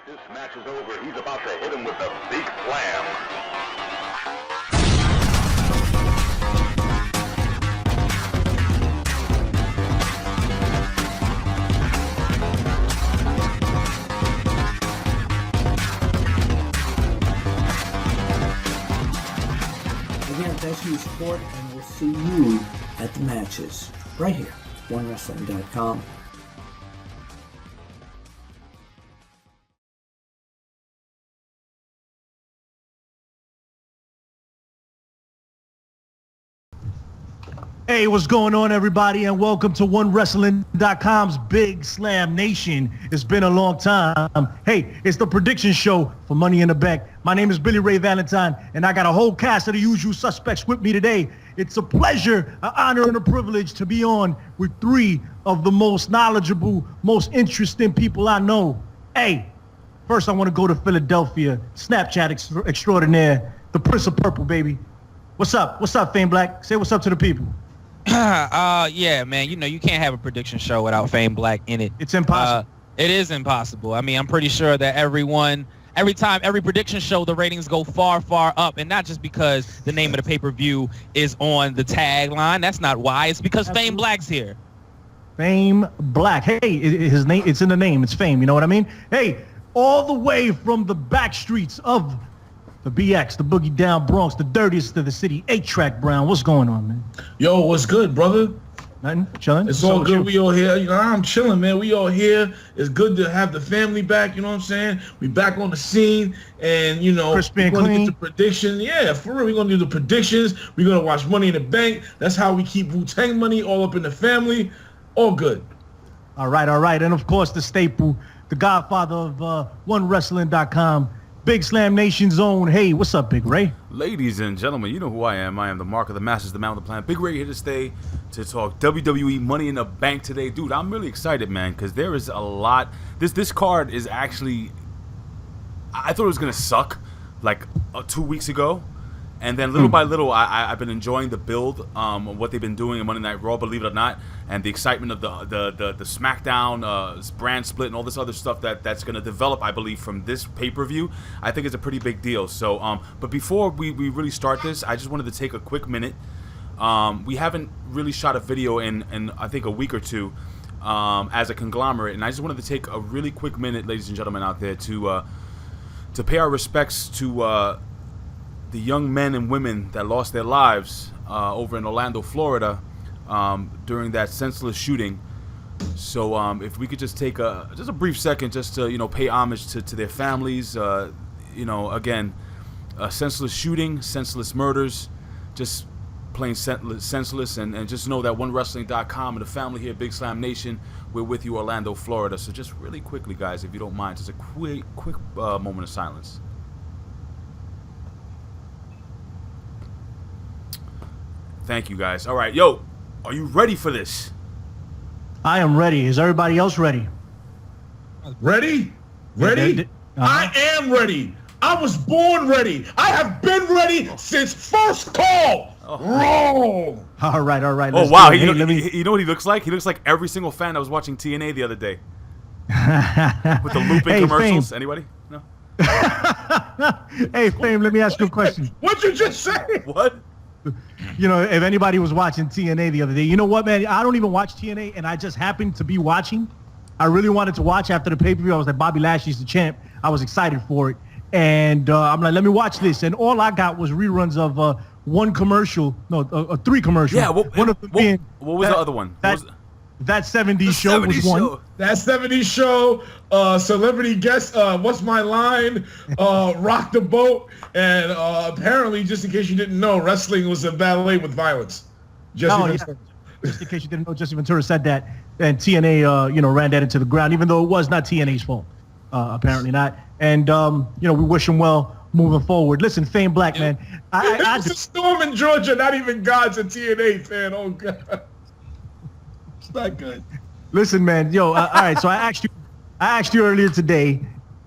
This match is over. He's about to hit him with the big slam. Again, thanks for your support, and we'll see you at the matches right here, OneWrestling.com. Hey, what's going on, everybody, and welcome to OneWrestling.com's Big Slam Nation. It's been a long time. Hey, it's the prediction show for Money in the Bank. My name is Billy Ray Valentine, and I got a whole cast of the usual suspects with me today. It's a pleasure, an honor, and a privilege to be on with three of the most knowledgeable, most interesting people I know. Hey, first I want to go to Philadelphia, Snapchat extraordinaire, the Prince of Purple, baby. What's up? What's up, Fame Black? Say what's up to the people. Yeah, man, you know, you can't have a prediction show without Fame Black in it. It's impossible. It is impossible. I mean, I'm pretty sure that every prediction show, the ratings go far, far up. And not just because the name of the pay-per-view is on the tagline. That's not why. It's because Fame Black's here. Fame Black. Hey, his name, it's in the name. It's Fame. You know what I mean? Hey, all the way from the back streets of the BX, the Boogie Down Bronx, the dirtiest of the city, 8-Track Brown. What's going on, man? Yo, what's good, brother? Nothing? Chilling? It's all good. We all here. You know, I'm chilling, man. We all here. It's good to have the family back, you know what I'm saying? We back on the scene, and, you know, we're going to get the prediction. Yeah, for real. We're going to do the predictions. We're going to watch Money in the Bank. That's how we keep Wu-Tang money all up in the family. All good. All right, all right. And, of course, the staple, the godfather of OneWrestling.com, Big Slam Nation's own. Hey, what's up, Big Ray? Ladies and gentlemen, you know who I am. I am the Mark of the Masters, the man with the plan. Big Ray here to stay to talk WWE Money in the Bank today. Dude, I'm really excited, man, because there is a lot. This card is actually, I thought it was going to suck like 2 weeks ago. And then little by little, I've been enjoying the build, what they've been doing in Monday Night Raw, believe it or not, and the excitement of the SmackDown brand split and all this other stuff that's going to develop, I believe, from this pay-per-view. I think it's a pretty big deal. So, but before we really start this, I just wanted to take a quick minute. We haven't really shot a video in I think a week or two as a conglomerate, and I just wanted to take a really quick minute, ladies and gentlemen out there, to pay our respects to the young men and women that lost their lives over in Orlando, Florida, during that senseless shooting. So if we could just take a brief second just to, pay homage to their families. Again, senseless shooting, senseless murders, just plain senseless. And just know that OneWrestling.com and the family here, Big Slam Nation, we're with you, Orlando, Florida. So just really quickly, guys, if you don't mind, just a quick moment of silence. Thank you, guys. All right, yo, are you ready for this? I am ready. Is everybody else ready? Ready? Ready? I am ready. I was born ready. I have been ready since first call. Roll. All right. Oh, wow. You know what he looks like? He looks like every single fan that was watching TNA the other day. With the looping commercials. Fame. Anybody? No? Hey, Fame, let me ask you a question. What'd you just say? What? If anybody was watching TNA the other day, you know what, man? I don't even watch TNA, and I just happened to be watching. I really wanted to watch after the pay-per-view. I was like, Bobby Lashley's the champ. I was excited for it. And I'm like, let me watch this. And all I got was reruns of three commercials. Yeah, one of them being... What was the other one? That 70s show was one. That 70s show, celebrity guest, What's My Line, Rock the Boat, and apparently, just in case you didn't know, wrestling was a ballet with violence. Just in case you didn't know, Jesse Ventura said that, and TNA, ran that into the ground, even though it was not TNA's fault, apparently not. And, we wish him well moving forward. Listen, Fame Black, man. It's a storm in Georgia, not even God's a TNA fan. Oh, God. It's not good. Listen, man. All right. So I asked you earlier today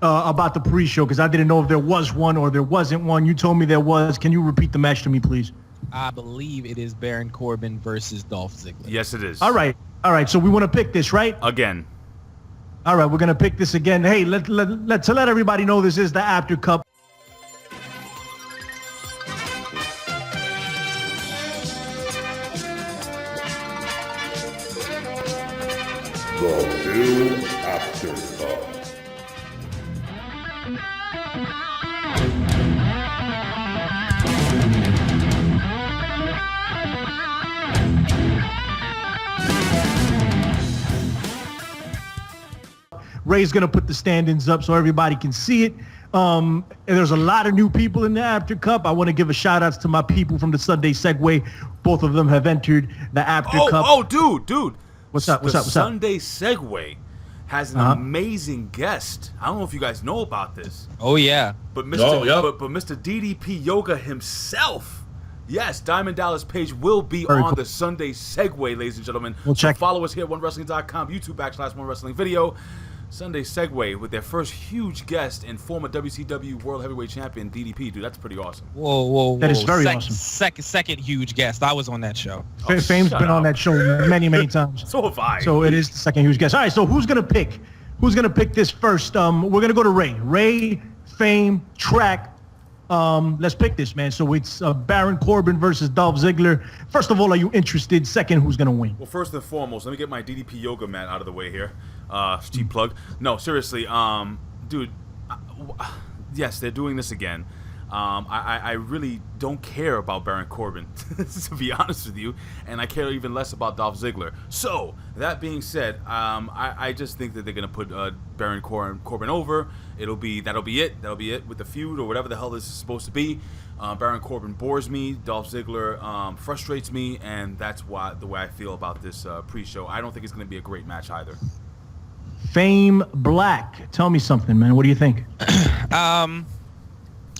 about the pre-show because I didn't know if there was one or there wasn't one. You told me there was. Can you repeat the match to me, please? I believe it is Baron Corbin versus Dolph Ziggler. Yes, it is. All right. So we want to pick this, right? Again. All right, we're going to pick this again. Hey, to let everybody know, this is the After Cup. The new After Cup. Ray's going to put the standings up so everybody can see it. And there's a lot of new people in the After Cup. I want to give a shout outs to my people from the Sunday Segway. Both of them have entered the After Cup. Oh, dude. What's up? Sunday Segway has an amazing guest. I don't know if you guys know about this. Oh, yeah. But Mr. DDP Yoga himself, yes, Diamond Dallas Page will be on the Sunday Segway, ladies and gentlemen. Check. Follow us here at OneWrestling.com, YouTube/OneWrestling video. Sunday Segway with their first huge guest and former WCW World Heavyweight Champion DDP. Dude, that's pretty awesome. Whoa. That is very awesome. Second huge guest. I was on that show. Fame's been on that show many times. So have I. So it is the second huge guest. All right, so who's going to pick? Who's going to pick this first? We're going to go to Ray. Ray, Fame, Track. Let's pick this, man. So it's Baron Corbin versus Dolph Ziggler. First of all, are you interested? Second, who's going to win? Well, first and foremost, let me get my DDP Yoga mat out of the way here. Cheap plug. No, seriously, dude. Yes, they're doing this again. I really don't care about Baron Corbin, to be honest with you, and I care even less about Dolph Ziggler. So, that being said, I just think that they're going to put Baron Corbin over. That'll be it with the feud or whatever the hell this is supposed to be. Baron Corbin bores me. Dolph Ziggler frustrates me, and that's the way I feel about this pre-show. I don't think it's going to be a great match either. Fame Black. Tell me something, man. What do you think? I'm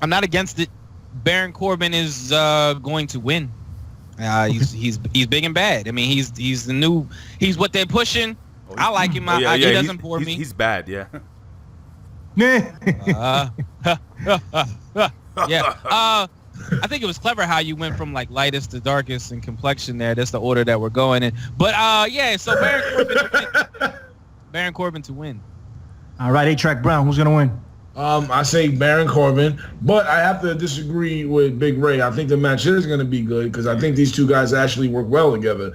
not against it. Baron Corbin is going to win. He's big and bad. I mean, he's the new. He's what they're pushing. I like him. He doesn't bore me. He's bad. Yeah. Yeah. I think it was clever how you went from like lightest to darkest in complexion there. That's the order that we're going in. But so Baron Corbin to win. All right, A-Track Brown, who's gonna win? I say Baron Corbin, but I have to disagree with Big Ray. I think the match is going to be good because I think these two guys actually work well together.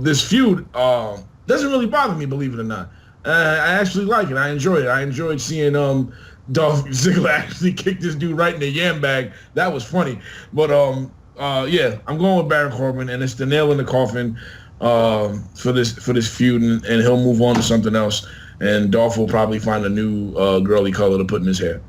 This feud doesn't really bother me, believe it or not. I actually like it. I enjoy it. I enjoyed seeing Dolph Ziggler actually kick this dude right in the yam bag. That was funny. But I'm going with Baron Corbin, and it's the nail in the coffin for this feud, and he'll move on to something else. And Dolph will probably find a new girly color to put in his hair.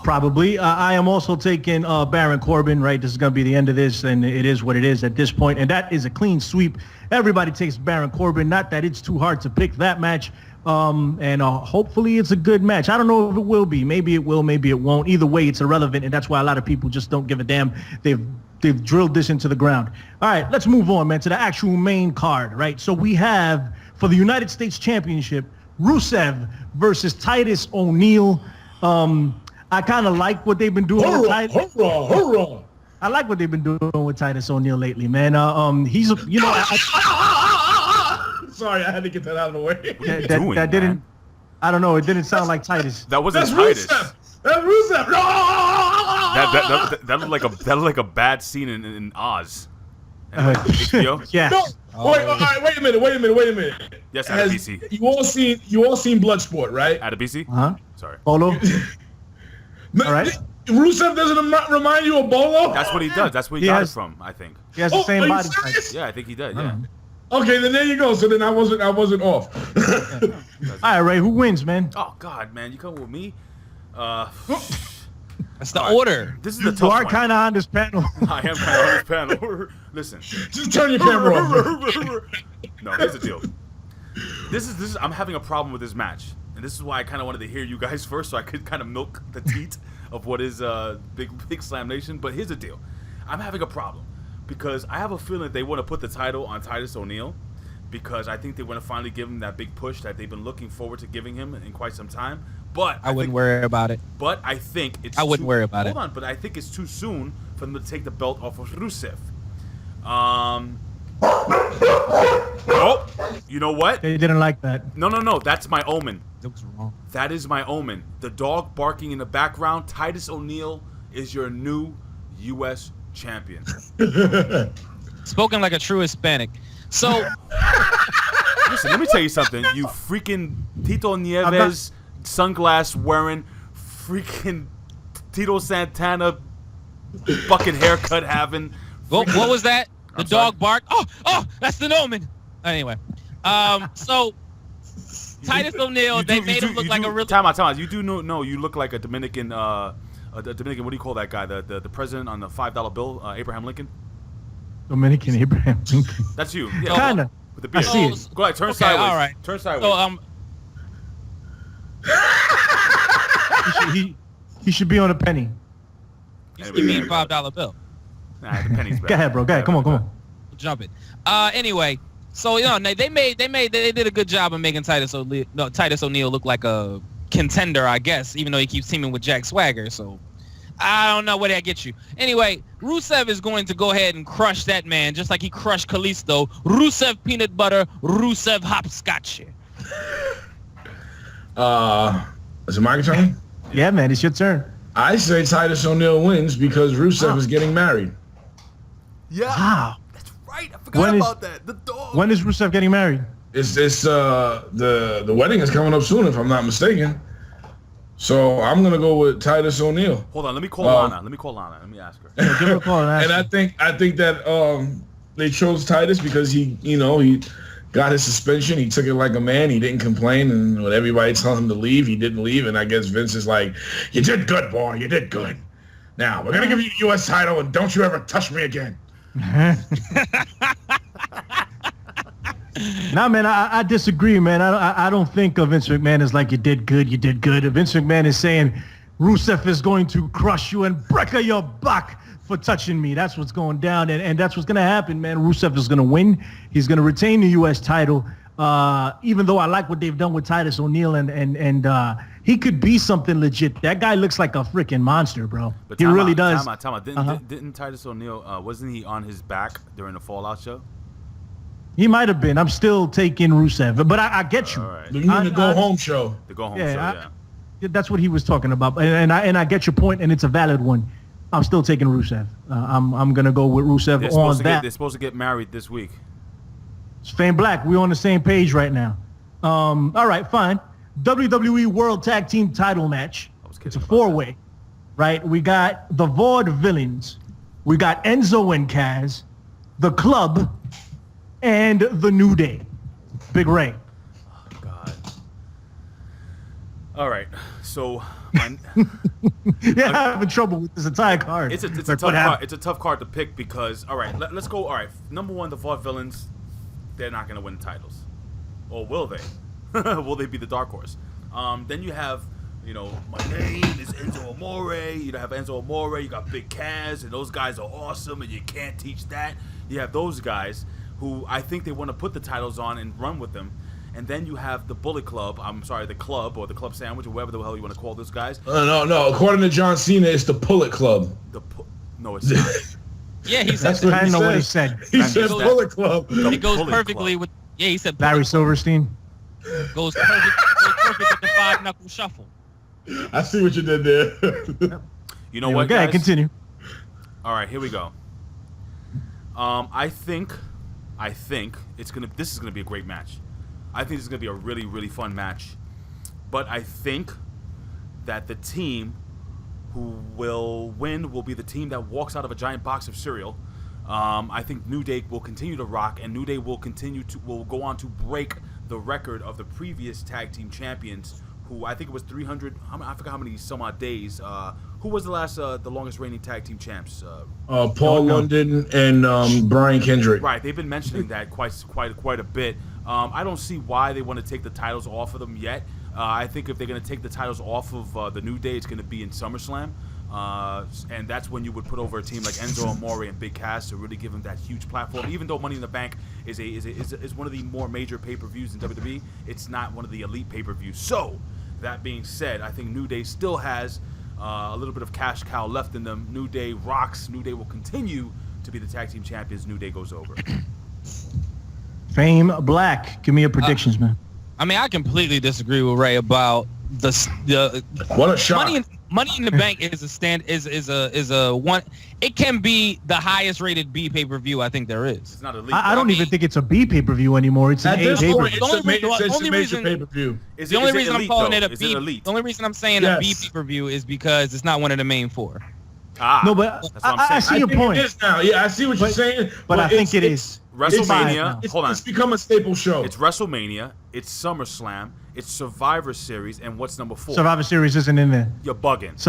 Probably. I am also taking Baron Corbin, right? This is going to be the end of this, and it is what it is at this point. And that is a clean sweep. Everybody takes Baron Corbin. Not that it's too hard to pick that match. And hopefully it's a good match. I don't know if it will be. Maybe it will, maybe it won't. Either way, it's irrelevant, and that's why a lot of people just don't give a damn. They've drilled this into the ground. All right, let's move on, man, to the actual main card, right? So we have, for the United States Championship, Rusev versus Titus O'Neil. I kind of like what they've been doing with Titus. Hurrah. I like what they've been doing with Titus O'Neil lately, man. He's, you know, sorry, I had to get that out of the way. That didn't. I don't know. It didn't sound like Titus. That wasn't Titus. Rusev. That's Rusev. That looked like a bad scene in Oz. HBO? Yeah. No. Wait a minute. Yes, at a BC. You all seen Bloodsport, right? At a BC? Sorry. Bolo. All right. Rusev doesn't remind you of Bolo? That's what he does. That's where he got it from, I think. He has the same body type. Yeah, I think he did. Yeah. Okay, then there you go. So then I wasn't off. All right, Ray. Who wins, man? Oh God, man, you come with me. That's the order. This is the tough You are one. kind of on this panel. I am kind of on this panel. Listen. Just turn your camera off. No, here's the deal. This is. I'm having a problem with this match, and this is why I kind of wanted to hear you guys first, so I could kind of milk the teat of what is Big Slam Nation. But here's the deal. I'm having a problem because I have a feeling that they want to put the title on Titus O'Neil because I think they want to finally give him that big push that they've been looking forward to giving him in quite some time. But I wouldn't worry about it. But I think it's. I wouldn't worry about it. Hold on, but I think it's too soon for them to take the belt off of Rusev. Oh, you know what? They didn't like that. No. That's my omen. That was wrong. That is my omen. The dog barking in the background. Titus O'Neil is your new U.S. champion. Spoken like a true Hispanic. So, listen, let me tell you something. You freaking Tito Nieves, sunglass wearing, freaking Tito Santana, bucket haircut having. what was that? The dog bark. Oh, that's the omen. Anyway, so Titus O'Neil, they made him look like a real. Time out. You do know you look like a Dominican. What do you call that guy? The president on the $5 bill, Abraham Lincoln. Dominican Abraham Lincoln. That's you. Yeah, Kinda. With the beard. I see it. Go ahead. Turn sideways. All right. Turn sideways. So He should be on a penny. give me a $5 bill. Nah, the penny's better. Go ahead, bro. Go ahead. Come on. Jump it. Anyway, so they did a good job of making Titus O'Neil look like a contender, I guess, even though he keeps teaming with Jack Swagger. So I don't know where that gets you. Anyway, Rusev is going to go ahead and crush that man, just like he crushed Kalisto. Rusev peanut butter, Rusev hopscotch. Is it my turn? Yeah, man, it's your turn. I say Titus O'Neil wins because Rusev is getting married. Yeah. Wow. That's right. I forgot about that. The dog. When is Rusev getting married? It's the wedding is coming up soon, if I'm not mistaken. So I'm gonna go with Titus O'Neil. Hold on, let me call Lana. Let me ask her. Yeah, give her a call and ask And I think that they chose Titus because he got his suspension. He took it like a man. He didn't complain, and when everybody told him to leave, he didn't leave. And I guess Vince is like, "You did good, boy. You did good. Now we're gonna give you a U.S. title, and don't you ever touch me again." Nah, man, I disagree, man. I don't think of Vince McMahon as like you did good. Vince McMahon is saying Rusev is going to crush you and break your back for touching me. That's what's going down, and that's what's going to happen, man. Rusev is going to win. He's going to retain the U.S. title, even though I like what they've done with Titus O'Neil, and he could be something legit. That guy looks like a freaking monster, bro. He really does. Time out. Didn't Titus O'Neil, wasn't he on his back during the Fallout show? He might have been. I'm still taking Rusev, but I get you. All right. You mean the go home show? The go home show, yeah. That's what he was talking about, and I get your point, and it's a valid one. I'm still taking Rusev. I'm gonna go with Rusev on that. They're supposed to get married this week. It's Fame Black. We're on the same page right now. All right, fine. WWE World Tag Team Title match. It's a 4-way, right? We got the Vaudevillains. We got Enzo and Kaz, the Club, and the New Day. Big Ray. Oh, God. All right. So, I'm having trouble with this entire card. It's a tough card. It's a tough card to pick because, all right, let's go. All right, number one, the Vaudevillains, they're not going to win the titles. Or will they? Will they be the dark horse? Then you have, my name is Enzo Amore. You have Enzo Amore. You got Big Kaz, and those guys are awesome, and you can't teach that. You have those guys who I think they want to put the titles on and run with them. And then you have the Bullet Club. I'm sorry, the Club or the Club Sandwich or whatever the hell you want to call those guys. No. According to John Cena, it's the Pullet Club. No, it's not. Yeah, he said. I don't know what he said. He said Bullet Club. It goes perfectly with. Yeah, he said. Larry Silverstein. Goes perfect with the 5-knuckle shuffle. I see what you did there. You know what, guys? guys? Continue. All right, here we go. I think this is gonna be a great match. I think this is gonna be a really, really fun match. But I think that the team who will win will be the team that walks out of a giant box of cereal. I think New Day will continue to rock, and New Day will go on to break the record of the previous tag team champions, who I think it was 300. I forgot how many some odd days. Who was the longest reigning tag team champs? Paul London and Brian Kendrick. Right, they've been mentioning that quite a bit. I don't see why they want to take the titles off of them yet. I think if they're going to take the titles off of the New Day, it's going to be in SummerSlam. And that's when you would put over a team like Enzo Amore and Big Cass to really give them that huge platform. Even though Money in the Bank is one of the more major pay-per-views in WWE, it's not one of the elite pay-per-views. So, that being said, I think New Day still has a little bit of cash cow left in them. New Day rocks. New Day will continue to be the tag team champions. New Day goes over. Fame Black. Give me your predictions, man. I mean, I completely disagree with Ray about the what a shot. Money in the Bank is a one. It can be the highest rated B pay-per-view I think there is. It's not elite. I don't even think it's a B pay-per-view anymore. It's an A pay-per-view. It's a major pay-per-view. The only reason I'm calling it a B, the only reason I'm saying a B pay-per-view is because it's not one of the main four. No, but I see your point. It is now. Yeah, I see what you're saying. But I think it is. WrestleMania. Hold on. It's become a staple show. It's WrestleMania. It's SummerSlam. It's Survivor Series. And what's number 4? Survivor Series isn't in there. You're bugging.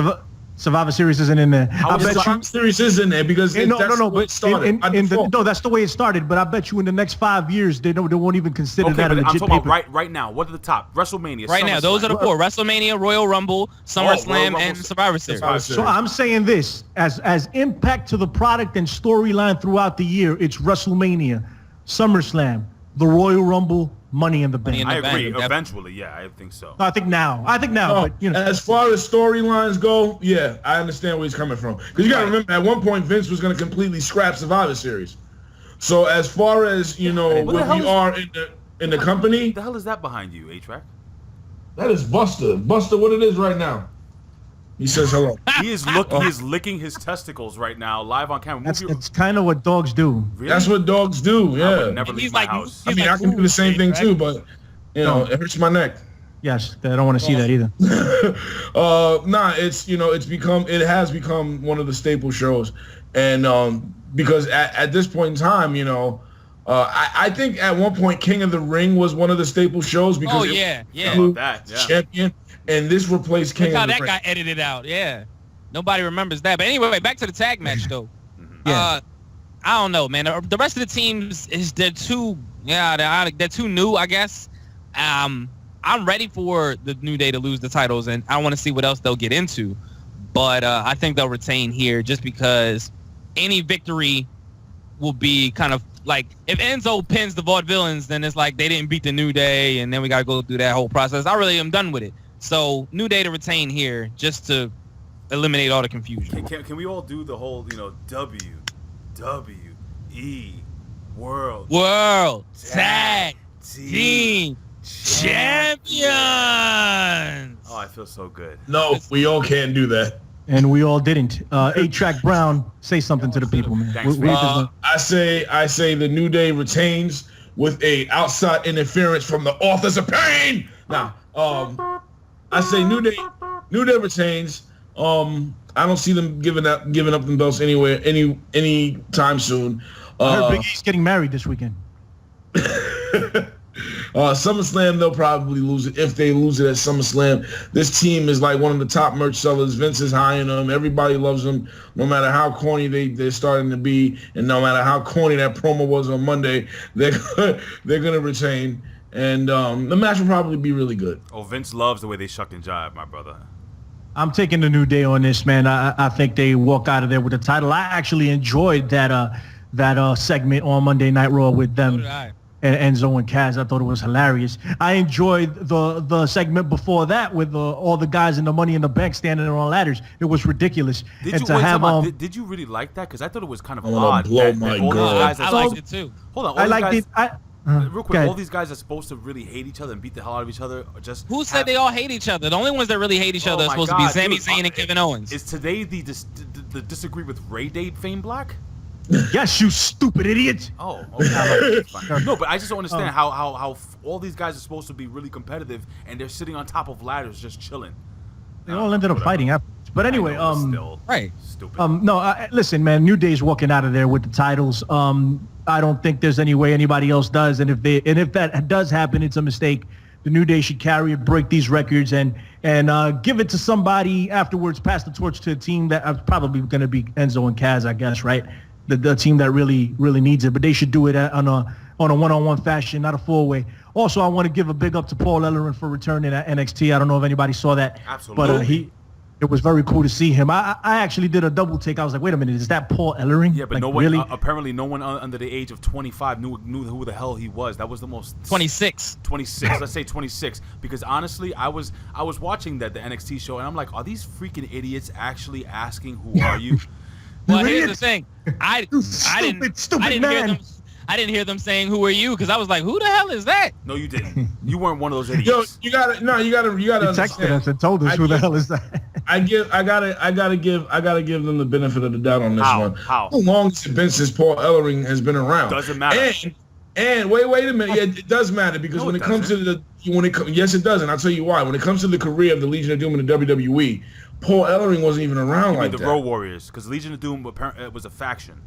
Survivor Series isn't in there. Survivor Series is in there because that's the way it started. But I bet you in the next 5 years they won't even consider that a legit I'm talking about right now. What are the top? WrestleMania. Right now, those are the 4: WrestleMania, Royal Rumble, SummerSlam, and Survivor Series. So I'm saying this as impact to the product and storyline throughout the year. It's WrestleMania, SummerSlam, the Royal Rumble, Money in the Bank. I agree. Eventually, yeah, I think so. No, I think now. But as far as storylines go, yeah, I understand where he's coming from. Because you got to remember, at one point, Vince was going to completely scrap Survivor Series. So as far as where we are in the company, what the hell is that behind you, A-Track? That is Buster. Buster, what it is right now? He says hello. He is licking his testicles right now, live on camera. That's kind of what dogs do. Really? That's what dogs do. Yeah. I would never leave my house. I mean, I can do the same thing too, but it hurts my neck. Yes, I don't want to see that either. It has become one of the staple shows, and because at this point in time, I think at one point King of the Ring was one of the staple shows because champion. And this replaced King. Look how that got edited out. Yeah, nobody remembers that. But anyway, back to the tag match though. I don't know, man. The rest of the teams they're too new, I guess. I'm ready for the New Day to lose the titles, and I want to see what else they'll get into. But I think they'll retain here just because any victory will be kind of like if Enzo pins the Vaudevillains, then it's like they didn't beat the New Day, and then we got to go through that whole process. I really am done with it. So New Day to retain here just to eliminate all the confusion. Can we all do the whole, WWE World Tag Team Champions? Oh, I feel so good. No, we all can't do that. And we all didn't. A-Track Brown, say something to the people, man. Thanks, I say the New Day retains with a outside interference from the Authors of Pain. Now, I say New Day retains. I don't see them giving up them belts anywhere any time soon. I heard Big E's getting married this weekend. SummerSlam, they'll probably lose it. If they lose it at SummerSlam, this team is like one of the top merch sellers. Vince is high in them. Everybody loves them, no matter how corny they're starting to be, and no matter how corny that promo was on Monday, they're gonna retain. And the match will probably be really good. Oh, Vince loves the way they shucked and jive, my brother. I'm taking the New Day on this, man. I think they walk out of there with the title. I actually enjoyed that segment on Monday Night Raw with them and Enzo and Kaz. I thought it was hilarious. I enjoyed the segment before that with all the guys in the Money in the Bank standing on ladders. It was ridiculous. Did you really like that? Because I thought it was kind of odd. Blow my God. I liked it too. Hold on. I liked it. Real quick, all these guys are supposed to really hate each other and beat the hell out of each other. Who said they all hate each other? The only ones that really hate each other are supposed to be Sami, Zayne, and Kevin Owens. Is today the disagree with Ray Day Fame Black? Yes, you stupid idiot. Oh, okay. No, but I just don't understand how all these guys are supposed to be really competitive and they're sitting on top of ladders just chilling. They all ended up fighting afterwards. But anyway, right. Stupid. Listen, man, New Day's walking out of there with the titles. I don't think there's any way anybody else does. And if that does happen, it's a mistake. The New Day should carry it, break these records, and give it to somebody afterwards. Pass the torch to a team that probably going to be Enzo and Kaz, I guess, right? The team that really needs it. But they should do it on a one-on-one fashion, not a four-way. Also, I want to give a big up to Paul Ellering for returning at NXT. I don't know if anybody saw that. Absolutely. But it was very cool to see him. I actually did a double take. I was like, wait a minute, is that Paul Ellering? Yeah, but really? Apparently no one under the age of 25 knew who the hell he was. That was the most 26. Let's say 26. Because honestly, I was watching the NXT show and I'm like, are these freaking idiots actually asking who are you? Well, here's the thing. I didn't I didn't hear them saying "Who are you?" because I was like, "Who the hell is that?" No, you didn't. You weren't one of those idiots. Yo, you gotta He texted us and told us who the hell is that. I gotta give them the benefit of the doubt on this one. How long has it been since Paul Ellering has been around? Doesn't matter. And wait a minute. Yeah, it does matter because when it comes to yes, it does, and I'll tell you why. When it comes to the career of the Legion of Doom in the WWE, Paul Ellering wasn't even around like that. The Road Warriors, because Legion of Doom was a faction.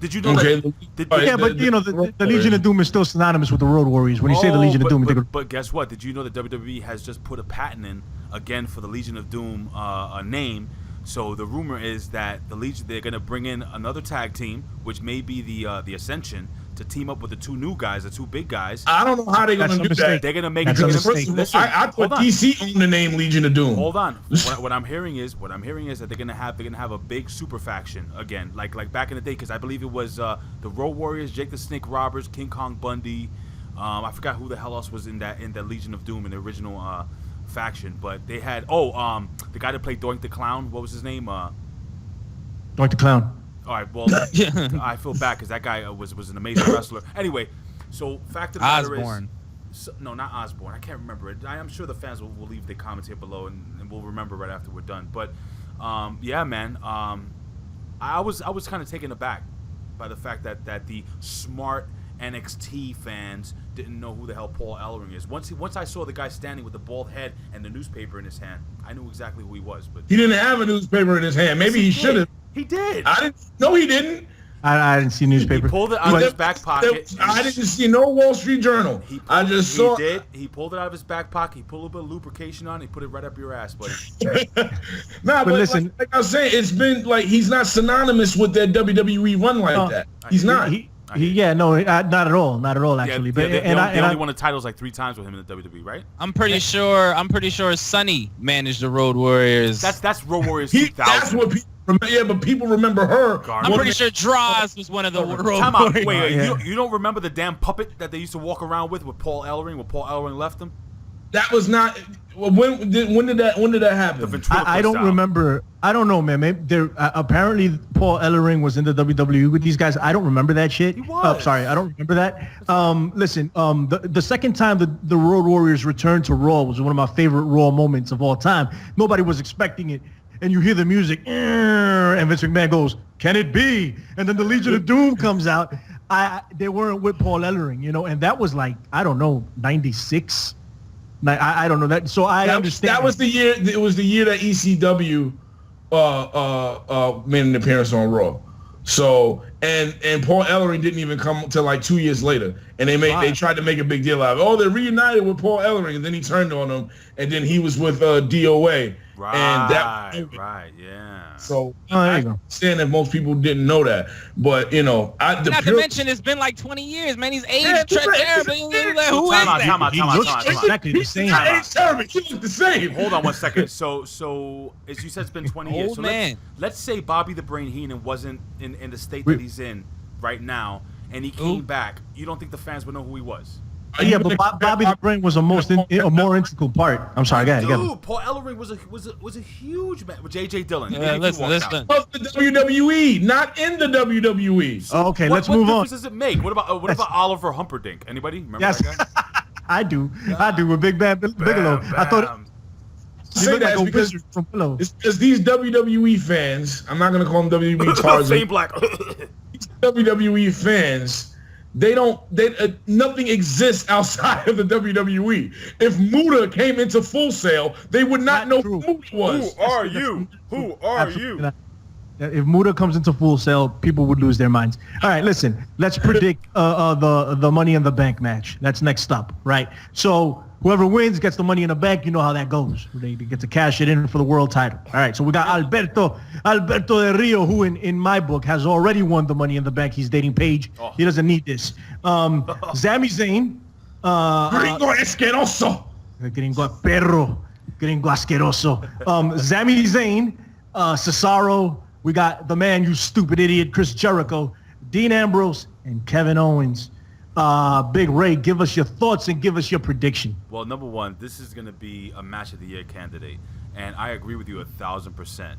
Did you know okay. that? But the Legion of Doom is still synonymous with the Road Warriors. When you say the Legion of Doom, but guess what? Did you know that WWE has just put a patent in again for the Legion of Doom name? So the rumor is that the Legion, they're gonna bring in another tag team, which may be the Ascension, to team up with the two new guys, the two big guys. I don't know how they're gonna do that. They're gonna make it. I thought DC owned the name Legion of Doom. Hold on. What I'm hearing is that they're gonna have a big super faction again, like back in the day, because I believe it was the Road Warriors, Jake the Snake Roberts, King Kong Bundy. I forgot who the hell else was in that Legion of Doom in the original faction, but they had the guy that played Doink the Clown. What was his name? Doink the Clown. All right, well, I feel bad because that guy was an amazing wrestler. Anyway, so fact of the matter Osborne. is, no, not Osborne. I can't remember it. I'm sure the fans will leave their comments here below, and we'll remember right after we're done. But yeah, man, I was kind of taken aback by the fact that the smart NXT fans didn't know who the hell Paul Ellering is. Once I saw the guy standing with the bald head and the newspaper in his hand, I knew exactly who he was. But he didn't have a newspaper in his hand. Maybe he should have. He did. No, he didn't. I didn't see newspaper. He pulled it out of his back pocket. I didn't see no Wall Street Journal. I just saw. He did. He pulled it out of his back pocket. He put a little bit of lubrication on. He put it right up your ass, buddy. But listen, like I was saying, it's been like he's not synonymous with that WWE run like that. He's not. Not at all, actually. They only won the titles like 3 times with him in the WWE, right? I'm pretty sure Sonny managed the Road Warriors. That's Road Warriors 2000. That's what people remember. Yeah, but people remember her. I'm pretty sure Droz was one of the Road Warriors. Wait, you don't remember the damn puppet that they used to walk around with Paul Ellering when Paul Ellering left him? That was not. When did that happen? I don't remember. I don't know, man. Maybe apparently Paul Ellering was in the WWE with these guys. I don't remember that shit. He was. Sorry, I don't remember that. Listen, the second time the Road Warriors returned to Raw was one of my favorite Raw moments of all time. Nobody was expecting it, and you hear the music, and Vince McMahon goes, "Can it be?" And then the Legion of Doom comes out. They weren't with Paul Ellering, and that was like, I don't know, 96. I don't know that, so I understand. That was the year. It was the year that ECW made an appearance on Raw. So and Paul Ellering didn't even come till like 2 years later, and they tried to make a big deal out of it. Oh, they're reunited with Paul Ellering, and then he turned on them, and then he was with DOA. Right, yeah. So I understand that most people didn't know that, but not to mention it's been like 20 years, man. He's aged terribly. Who is that? Time out. Exactly the same. He looked the same. Hold on 1 second. So as you said, it's been 20 years. So man. Let's say Bobby the Brain Heenan wasn't in the state that he's in right now, and he came back. You don't think the fans would know who he was? Yeah, but Bobby the Brain was a more integral part. I'm sorry, go ahead. Dude, Paul Ellering was a huge man with J.J. Dillon. Listen. Of the WWE, not in the WWE. Okay, let's move on. What difference does it make? What about Oliver Humperdinck? Anybody remember that guy? I do with Big Bam Bigelow. I thought say that like because these WWE fans, I'm not gonna call them WWE Tarzan. Same black. These WWE fans. Nothing exists outside of the WWE. If Muta came into Full Sail, they would not know who Muta was. Who are you? If Muta comes into Full Sail, people would lose their minds. All right, listen. Let's predict the Money in the Bank match. That's next up, right? So whoever wins gets the Money in the Bank. You know how that goes. They get to cash it in for the world title. All right, so we got Alberto Del Rio, who in my book has already won the Money in the Bank. He's dating Paige. He doesn't need this. Sami Zayn. Gringo asqueroso. Gringo perro. Gringo asqueroso. Sami Zayn. Cesaro. We got the man, you stupid idiot, Chris Jericho, Dean Ambrose, and Kevin Owens. Big Ray, give us your thoughts and give us your prediction. Well, number one, this is going to be a match of the year candidate, and I agree with you 1,000%.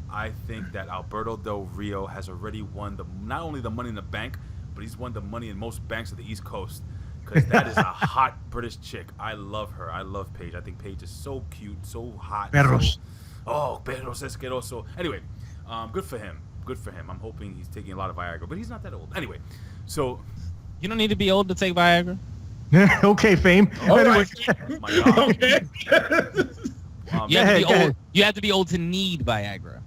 I think that Alberto Del Rio has already won not only the Money in the Bank, but he's won the money in most banks of the East Coast because that is a hot British chick. I love her. I love Paige. I think Paige is so cute, so hot. Perros. Perros asqueroso. Anyway, good for him. Good for him. I'm hoping he's taking a lot of Viagra, but he's not that old. Anyway, so You don't need to be old to take Viagra. Okay, Fame. Anyway. My God. Okay. You have to be old to need Viagra.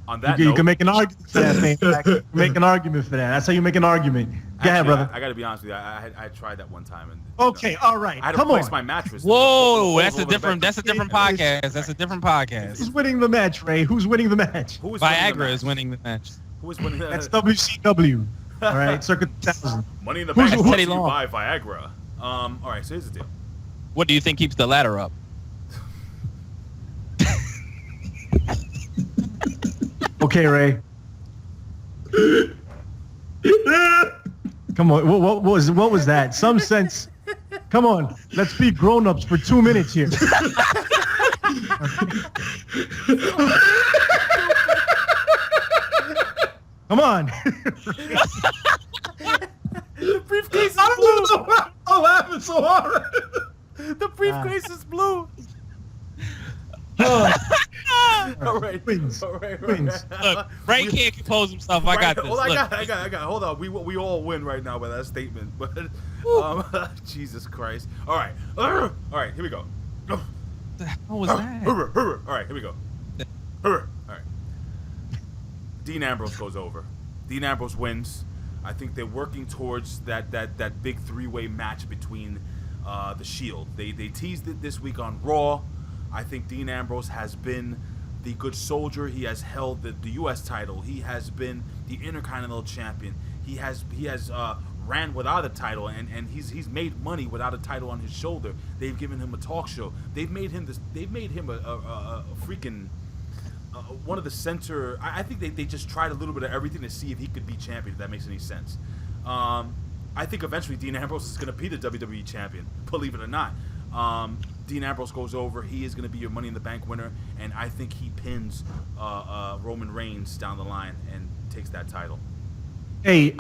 On that You note, can make an argument for that, Fame. Make an argument for that. That's how you make an argument. Go ahead, brother. I got to be honest with you. I tried that one time. And, Okay, all right. I had to Come place on. my mattress. Whoa, that's a Over different the podcast. That's a different podcast. Who's winning the match, Ray? Who's winning the match? Who is winning the Viagra match? is winning the match. Who is winning the That's WCW. All right, Circa 2000. Money in the Who's- Bank who's brought to you Long? by Viagra. All right, so here's the deal. What do you think keeps the ladder up? Okay, Ray. Come on. What was that? Some sense. Come on. Let's be grown-ups for 2 minutes here. Come on. The briefcase is I blue. don't know why I'm laughing so hard. The briefcase is blue. All right. Wins. All right. Wins. Look, Ray can't compose himself. I got this. Hold on, Look. I got. Hold on. We all win right now by that statement. But Jesus Christ. All right. All right. Here we go. What was that? All right. Here we go. All right. Dean Ambrose goes over. Dean Ambrose wins. I think they're working towards that big three-way match between the Shield. They teased it this week on Raw. I think Dean Ambrose has been the good soldier. He has held the U.S. title. He has been the Intercontinental Champion. He has ran without a title, and he's made money without a title on his shoulder. They've given him a talk show. They've made him a freaking one of the center. I think they just tried a little bit of everything to see if he could be champion, if that makes any sense. I think eventually Dean Ambrose is going to be the WWE champion, believe it or not. Dean Ambrose goes over. He is going to be your Money in the Bank winner, and I think he pins Roman Reigns down the line and takes that title. Hey,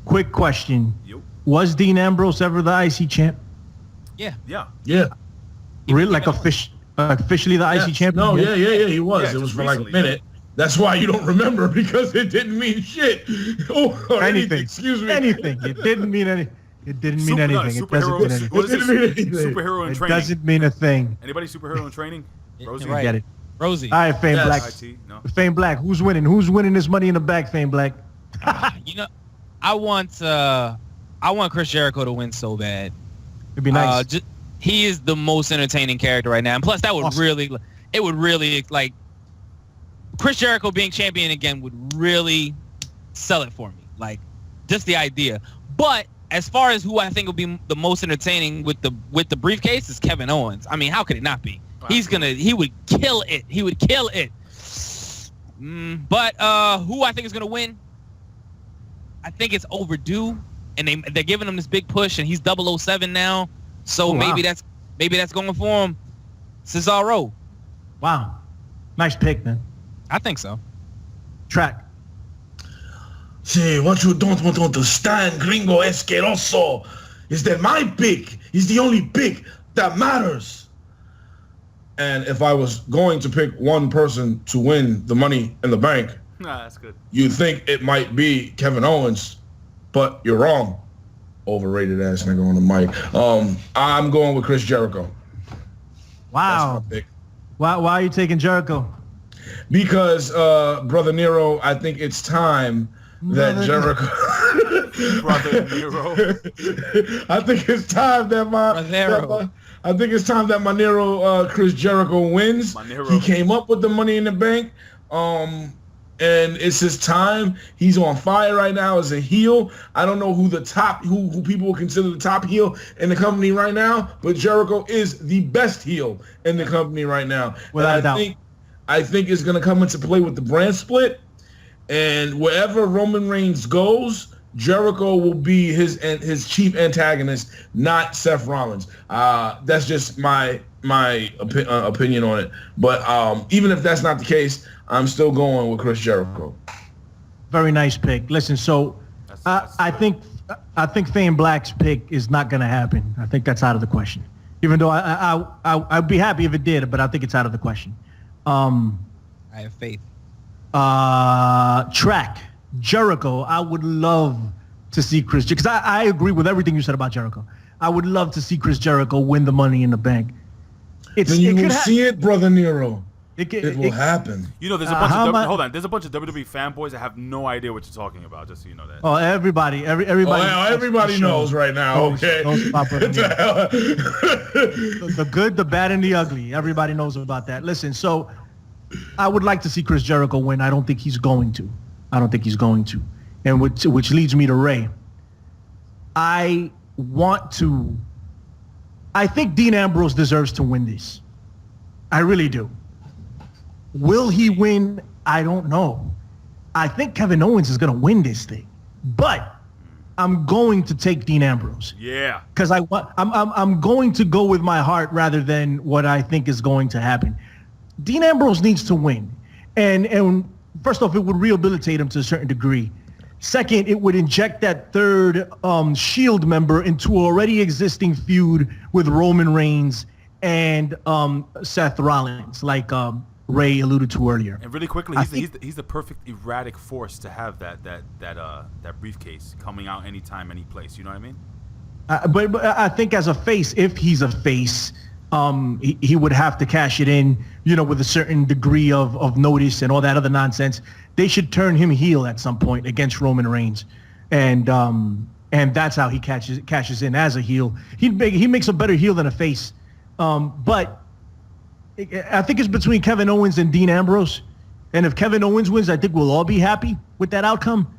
quick question. Yep. Was Dean Ambrose ever the IC champ? Yeah. Yeah. Yeah. Really? Like officially the IC champion? No, yeah, he was. Yeah, it was just for like a recently. minute. That's why you don't remember, because it didn't mean shit. Or Anything. Excuse me. Anything. It didn't mean any. It didn't mean anything. It doesn't mean anything. What is It didn't mean it? anything. Superhero in It training. doesn't mean a thing. Anybody superhero in training? Rosie? Right. Get it. Rosie. All right, Fame Yes. Black. IT? No. Fame Black. Who's winning? Who's winning this Money in the Bank, Fame Black? You know, I want Chris Jericho to win so bad. It'd be nice. He is the most entertaining character right now, and plus that would Awesome. really like Chris Jericho being champion again would really sell it for me. Like just the idea. But as far as who I think will be the most entertaining with the briefcase is Kevin Owens. I mean, how could it not be? Wow. He would kill it. He would kill it. But who I think is gonna win? I think it's overdue, and they're giving him this big push, and he's 007 now. So Oh, wow. maybe that's going for him. Cesaro. Wow. Nice pick, man. I think so. Track. See, what you don't want to understand, gringo asqueroso, is that my pick is the only pick that matters. And if I was going to pick one person to win the Money in the Bank, Nah, that's good. you'd think it might be Kevin Owens, but you're wrong. Overrated ass nigga on the mic. I'm going with Chris Jericho. Wow. That's my pick. Why are you taking Jericho? Because, Brother Nero, I think it's time that Jericho... Brother Nero. I think it's time that my Nero, Chris Jericho wins. My Nero. He came up with the Money in the Bank. And it's his time. He's on fire right now as a heel. I don't know who people will consider the top heel in the company right now, but Jericho is the best heel in the company right now. Without a doubt. I think it's going to come into play with the brand split, and wherever Roman Reigns goes, Jericho will be his chief antagonist, not Seth Rollins. That's just my opinion on it. But even if that's not the case, I'm still going with Chris Jericho. Very nice pick. Listen, so I think Fame Black's pick is not going to happen. I think that's out of the question. Even though I'd be happy if it did, but I think it's out of the question. I have faith. Track Jericho. I would love to see Chris, because I agree with everything you said about Jericho. I would love to see Chris Jericho win the Money in the Bank. Then you will see it, Brother Nero. It will happen. You know, there's a bunch of hold on. There's a bunch of WWE fanboys that have no idea what you're talking about. Just so you know that. Oh, everybody. Everybody knows right now. Okay. The good, the bad, and the ugly. Everybody knows about that. Listen, so I would like to see Chris Jericho win. I don't think he's going to. And which leads me to Ray. I think Dean Ambrose deserves to win this. I really do. Will he win? I don't know. I think Kevin Owens is going to win this thing, but I'm going to take Dean Ambrose. Yeah. Because I'm going to go with my heart rather than what I think is going to happen. Dean Ambrose needs to win, and first off, it would rehabilitate him to a certain degree. Second, it would inject that third Shield member into an already existing feud with Roman Reigns and Seth Rollins, like Ray alluded to earlier. And really quickly, he's the perfect erratic force to have that briefcase coming out anytime, any place. You know what I mean? But I think as a face, if he's a face, he would have to cash it in, with a certain degree of notice and all that other nonsense. They should turn him heel at some point against Roman Reigns, and that's how he cashes in as a heel. He makes a better heel than a face, but I think it's between Kevin Owens and Dean Ambrose, and if Kevin Owens wins, I think we'll all be happy with that outcome.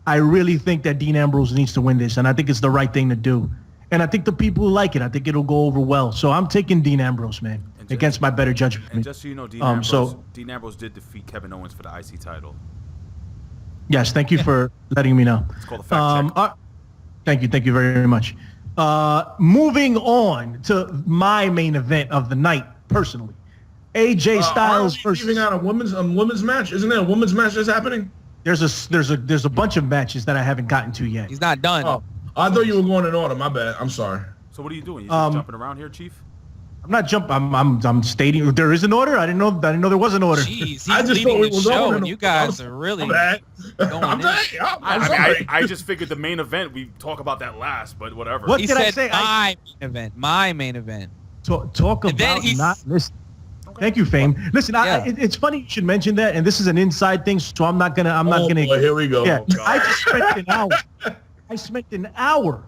I really think that Dean Ambrose needs to win this, and I think it's the right thing to do. And I think the people like it. I think it'll go over well. So I'm taking Dean Ambrose, man, against my better judgment. And just so you know, Dean Ambrose did defeat Kevin Owens for the IC title. Yes, thank you for letting me know. It's called a fact check. Thank you very much. Moving on to my main event of the night, personally. AJ Styles versus. Leaving out a women's match. Isn't there a women's match that's happening? There's a bunch of matches that I haven't gotten to yet. He's not done. Oh, I thought you were going in order. My bad. I'm sorry. So what are you doing? You just jumping around here, Chief? I'm not jumping. I'm stating there is an order. I didn't know there was an order. Jeez, I just thought we were going in. You guys are really. I'm sorry. I just figured the main event. We talk about that last, but whatever. What He did said I say? My main event. Talk about not listening. Okay. Thank you, Fame. Listen, it's funny you should mention that, and this is an inside thing, so I'm not gonna. Boy, here we go. Yeah, I just spent an hour. I spent an hour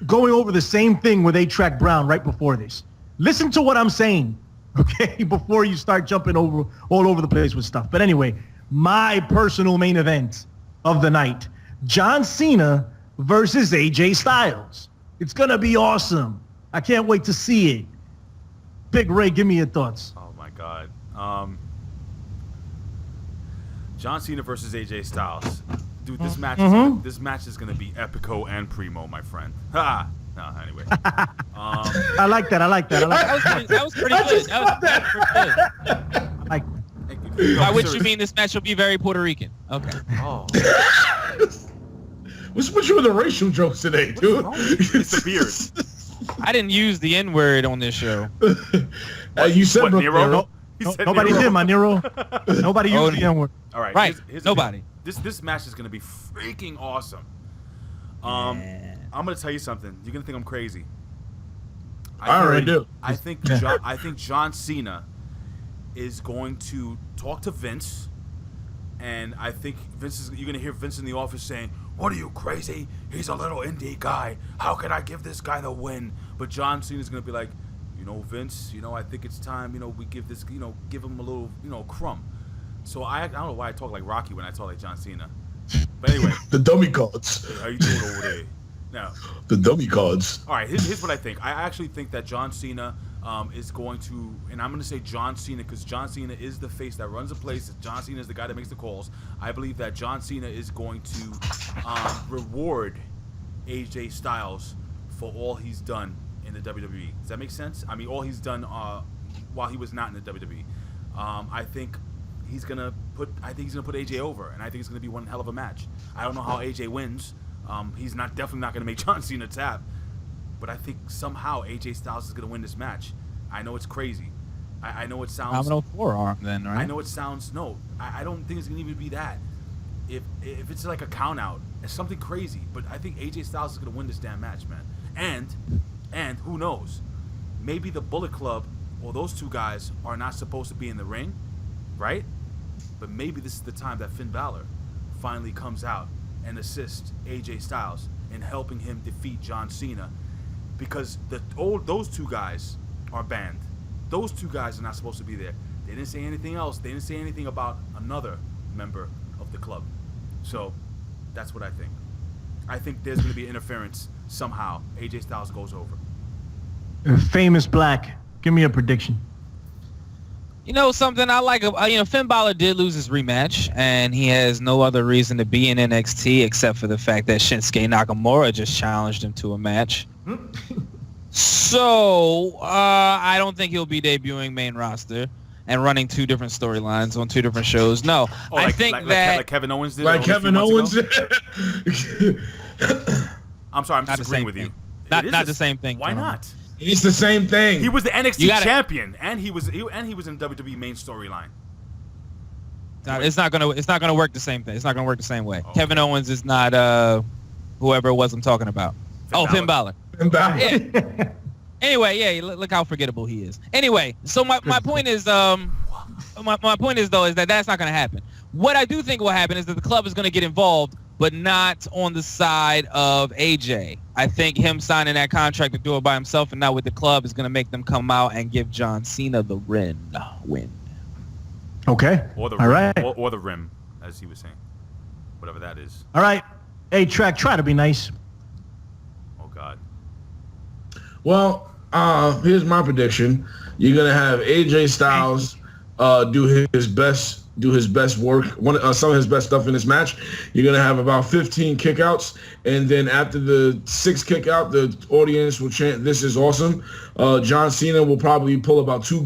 going over the same thing with A-Track Brown right before this. Listen to what I'm saying, okay, before you start jumping all over the place with stuff. But anyway, my personal main event of the night, John Cena versus AJ Styles. It's going to be awesome. I can't wait to see it. Big Ray, give me your thoughts. Oh, my God. John Cena versus AJ Styles. Dude, this match is gonna be epico and primo, my friend. Ha! No, anyway. I like that. That was pretty good. I like that. By which you mean this match will be very Puerto Rican. Okay. Oh. What's with you with the racial jokes today, dude? It's the beard. I didn't use the N-word on this show. You said what, Nero? Nobody did, my Nero. Nobody used the N-word. All right. Right. Nobody. This match is gonna be freaking awesome. I'm gonna tell you something. You're gonna think I'm crazy. I already do. I think John Cena is going to talk to Vince, and I think you're gonna hear Vince in the office saying, "What are you, crazy? He's a little indie guy. How can I give this guy the win?" But John Cena's gonna be like, Vince, I think it's time, we give this, give him a little, crumb. So I don't know why I talk like Rocky when I talk like John Cena. But anyway. The dummy cards. How you doing over there? No. The dummy cards. All right, here's what I think. I actually think that John Cena is going to, and I'm going to say John Cena because John Cena is the face that runs the place. John Cena is the guy that makes the calls. I believe that John Cena is going to reward AJ Styles for all he's done in the WWE. Does that make sense? I mean, all he's done while he was not in the WWE. I think he's gonna put AJ over, and I think it's gonna be one hell of a match. I don't know how AJ wins. He's definitely not gonna make John Cena tap, but I think somehow AJ Styles is gonna win this match. I know it's crazy. I know it sounds. Domino forearm, then, right? I know it sounds. No, I don't think it's gonna even be that. If it's like a count out, it's something crazy. But I think AJ Styles is gonna win this damn match, man. And who knows? Maybe the Bullet Club or those two guys are not supposed to be in the ring, right? But maybe this is the time that Finn Balor finally comes out and assists AJ Styles in helping him defeat John Cena, because those two guys are banned. Those two guys are not supposed to be there. They didn't say anything else. They didn't say anything about another member of the club. So that's what I think. I think there's going to be interference somehow. AJ Styles goes over. Famous Black, give me a prediction. You know something I like? Finn Balor did lose his rematch, and he has no other reason to be in NXT except for the fact that Shinsuke Nakamura just challenged him to a match. So I don't think he'll be debuting main roster and running two different storylines on two different shows. No, I think like Kevin Owens did. Like Kevin Owens did. I'm sorry, I'm disagreeing with you. Not the same thing. Why not? It's the same thing. He was the NXT champion, and he was in WWE main storyline. It's not gonna work the same thing. It's not gonna work the same way. Kevin Owens is not whoever it was I'm talking about. Finn Balor. Yeah. Anyway, look how forgettable he is. Anyway, so my point is my point is though is that that's not gonna happen. What I do think will happen is that the club is gonna get involved, but not on the side of AJ. I think him signing that contract to do it by himself and not with the club is going to make them come out and give John Cena the win. Okay. Or the All rim, right. or the rim, as he was saying. Whatever that is. All right. Hey, Track, try to be nice. Oh, God. Well, here's my prediction. You're going to have AJ Styles do his best work, some of his best stuff in this match. You're going to have about 15 kickouts, and then after the 6th kickout, the audience will chant, "This is awesome." John Cena will probably pull about two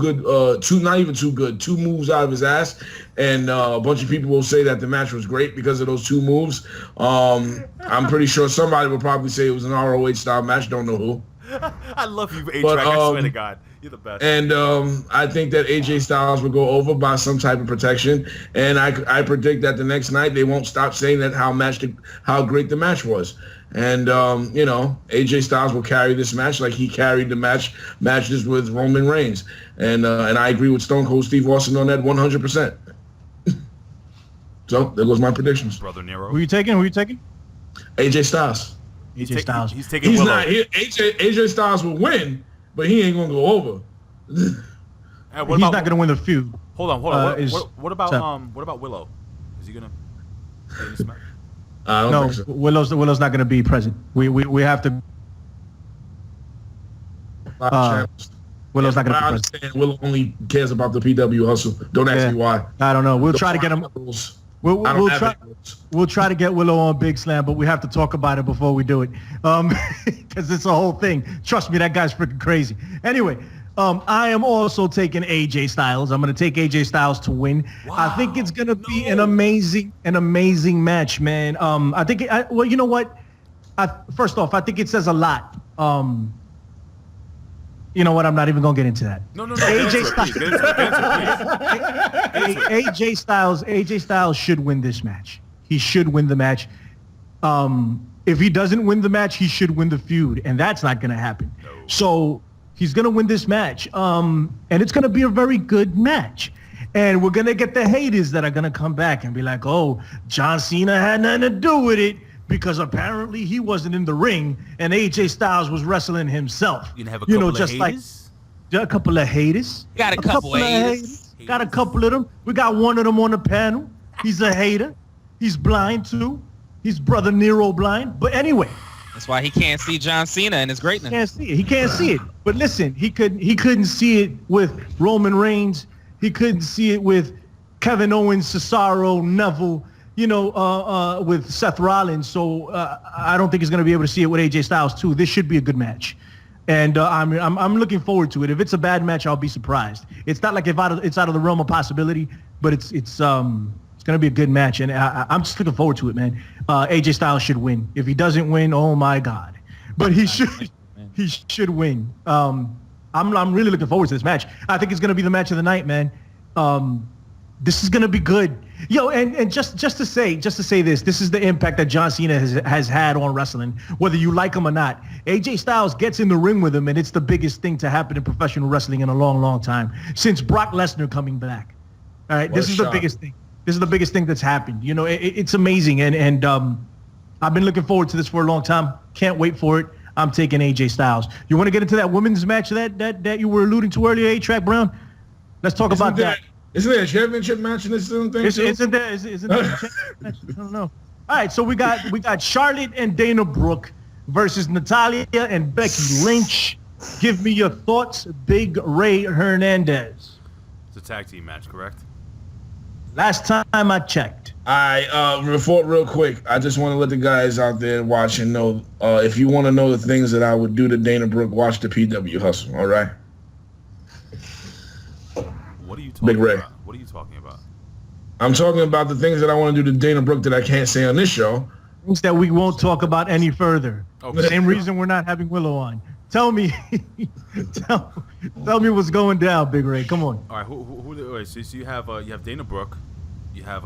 moves out of his ass, and a bunch of people will say that the match was great because of those two moves. I'm pretty sure somebody will probably say it was an ROH style match. Don't know who. I love you, A-Track. I swear to God. You're the best. And I think that AJ Styles will go over by some type of protection. And I predict that the next night they won't stop saying that how great the match was. And, AJ Styles will carry this match like he carried the matches with Roman Reigns. And I agree with Stone Cold Steve Austin on that 100%. So there goes my predictions. Brother Nero. Who you taking? AJ Styles. AJ Styles. He's taking Willow. Not here. AJ Styles will win, but he ain't gonna go over. He's not gonna win the feud. Hold on. What about Willow? Is he gonna stay in this match? I don't think so. Willow's not gonna be present. We have to. Willow's not gonna be present. Willow only cares about the PW hustle. Don't ask me why. I don't know. We'll try to get him. We'll try to get Willow on Big Slam, but we have to talk about it before we do it, because it's a whole thing. Trust me, that guy's freaking crazy. Anyway, I am also taking AJ Styles. I'm going to take AJ Styles to win. Wow, I think it's going to be an amazing match, man. I think. Well, you know what? First off, I think it says a lot. You know what? I'm not even gonna get into that. No. AJ Styles should win this match. He should win the match. If he doesn't win the match, he should win the feud, and that's not gonna happen. No. So he's gonna win this match, and it's gonna be a very good match. And we're gonna get the haters that are gonna come back and be like, "Oh, John Cena had nothing to do with it." Because apparently he wasn't in the ring and AJ Styles was wrestling himself. You have a couple of haters? Like a couple of haters. Got a couple of haters. Got a couple of them. We got one of them on the panel. He's a hater. He's blind too. He's Brother Nero blind. But anyway. That's why he can't see John Cena and his greatness. He can't see it. But listen, he couldn't see it with Roman Reigns. He couldn't see it with Kevin Owens, Cesaro, Neville, with Seth Rollins. So I don't think he's going to be able to see it with AJ Styles too. This should be a good match. And I'm looking forward to it. If it's a bad match, I'll be surprised. It's not like it's out of the realm of possibility, but it's going to be a good match, and I'm just looking forward to it, man. AJ Styles should win. If he doesn't win, oh my God! But he should win. I'm really looking forward to this match. I think it's going to be the match of the night, man. This is going to be good. Yo, and just to say this is the impact that John Cena has had on wrestling, whether you like him or not. AJ Styles gets in the ring with him, and it's the biggest thing to happen in professional wrestling in a long, long time, since Brock Lesnar coming back. All right, this is the biggest thing. This is the biggest thing that's happened. You know, it's amazing, and I've been looking forward to this for a long time. Can't wait for it. I'm taking AJ Styles. You want to get into that women's match that you were alluding to earlier, A-Track Brown? Let's talk about that. Isn't there a championship match in this thing? Isn't there a championship match? I don't know. All right, so we got Charlotte and Dana Brooke versus Natalya and Becky Lynch. Give me your thoughts, Big Ray Hernandez. It's a tag team match, correct? Last time I checked. Before, real quick, I just want to let the guys out there watching know, if you want to know the things that I would do to Dana Brooke, watch the PW Hustle, all right? What are you talking Big Ray. about? What are you talking about? I'm talking about the things that I want to do to Dana Brooke that I can't say on this show. Things that we won't talk about any further. Okay. Same reason we're not having Willow on. Tell me, tell me what's going down, Big Ray. Come on. All right, who so you have Dana Brooke, you have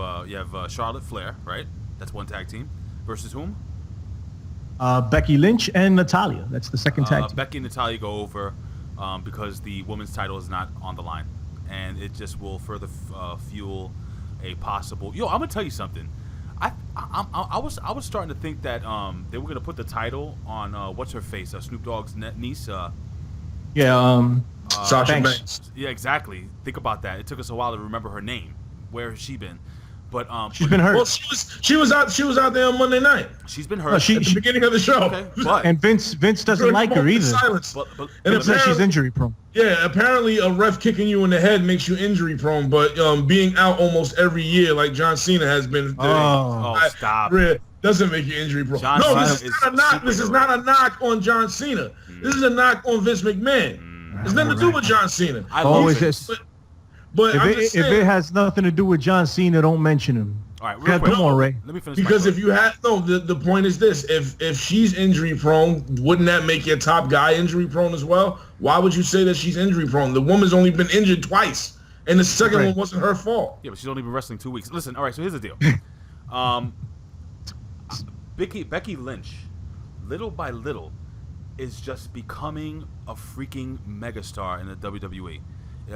Charlotte Flair, right? That's one tag team. Versus whom? Becky Lynch and Natalya. That's the second tag team. Becky and Natalya go over because the women's title is not on the line, and it just will further fuel a possible. Yo, I'm gonna tell you something. I was starting to think that they were gonna put the title on what's her face, Snoop Dogg's niece. Sasha Banks. Yeah, exactly. Think about that. It took us a while to remember her name. Where has she been? But she's been hurt. Well, she was out there on Monday night. She's been hurt No, at the beginning of the show. Okay, but and Vince doesn't like her either. But And says she's injury prone. Yeah, apparently a ref kicking you in the head makes you injury prone, but being out almost every year like John Cena has been stop. Doesn't make you injury prone. John No, Cena this is not a knock. This is not a knock on John Cena. This is a knock on Vince McMahon. It's nothing to do with John Cena. I always But if it has nothing to do with John Cena, don't mention him. All right, real quick. Come on, Ray. Let me finish. Because if you have the point is this: if she's injury prone, wouldn't that make your top guy injury prone as well? Why would you say that she's injury prone? The woman's only been injured twice, and the second one wasn't her fault. Yeah, but she's only been wrestling 2 weeks. Listen, all right. So here's the deal. Becky Lynch, little by little, is just becoming a freaking megastar in the WWE.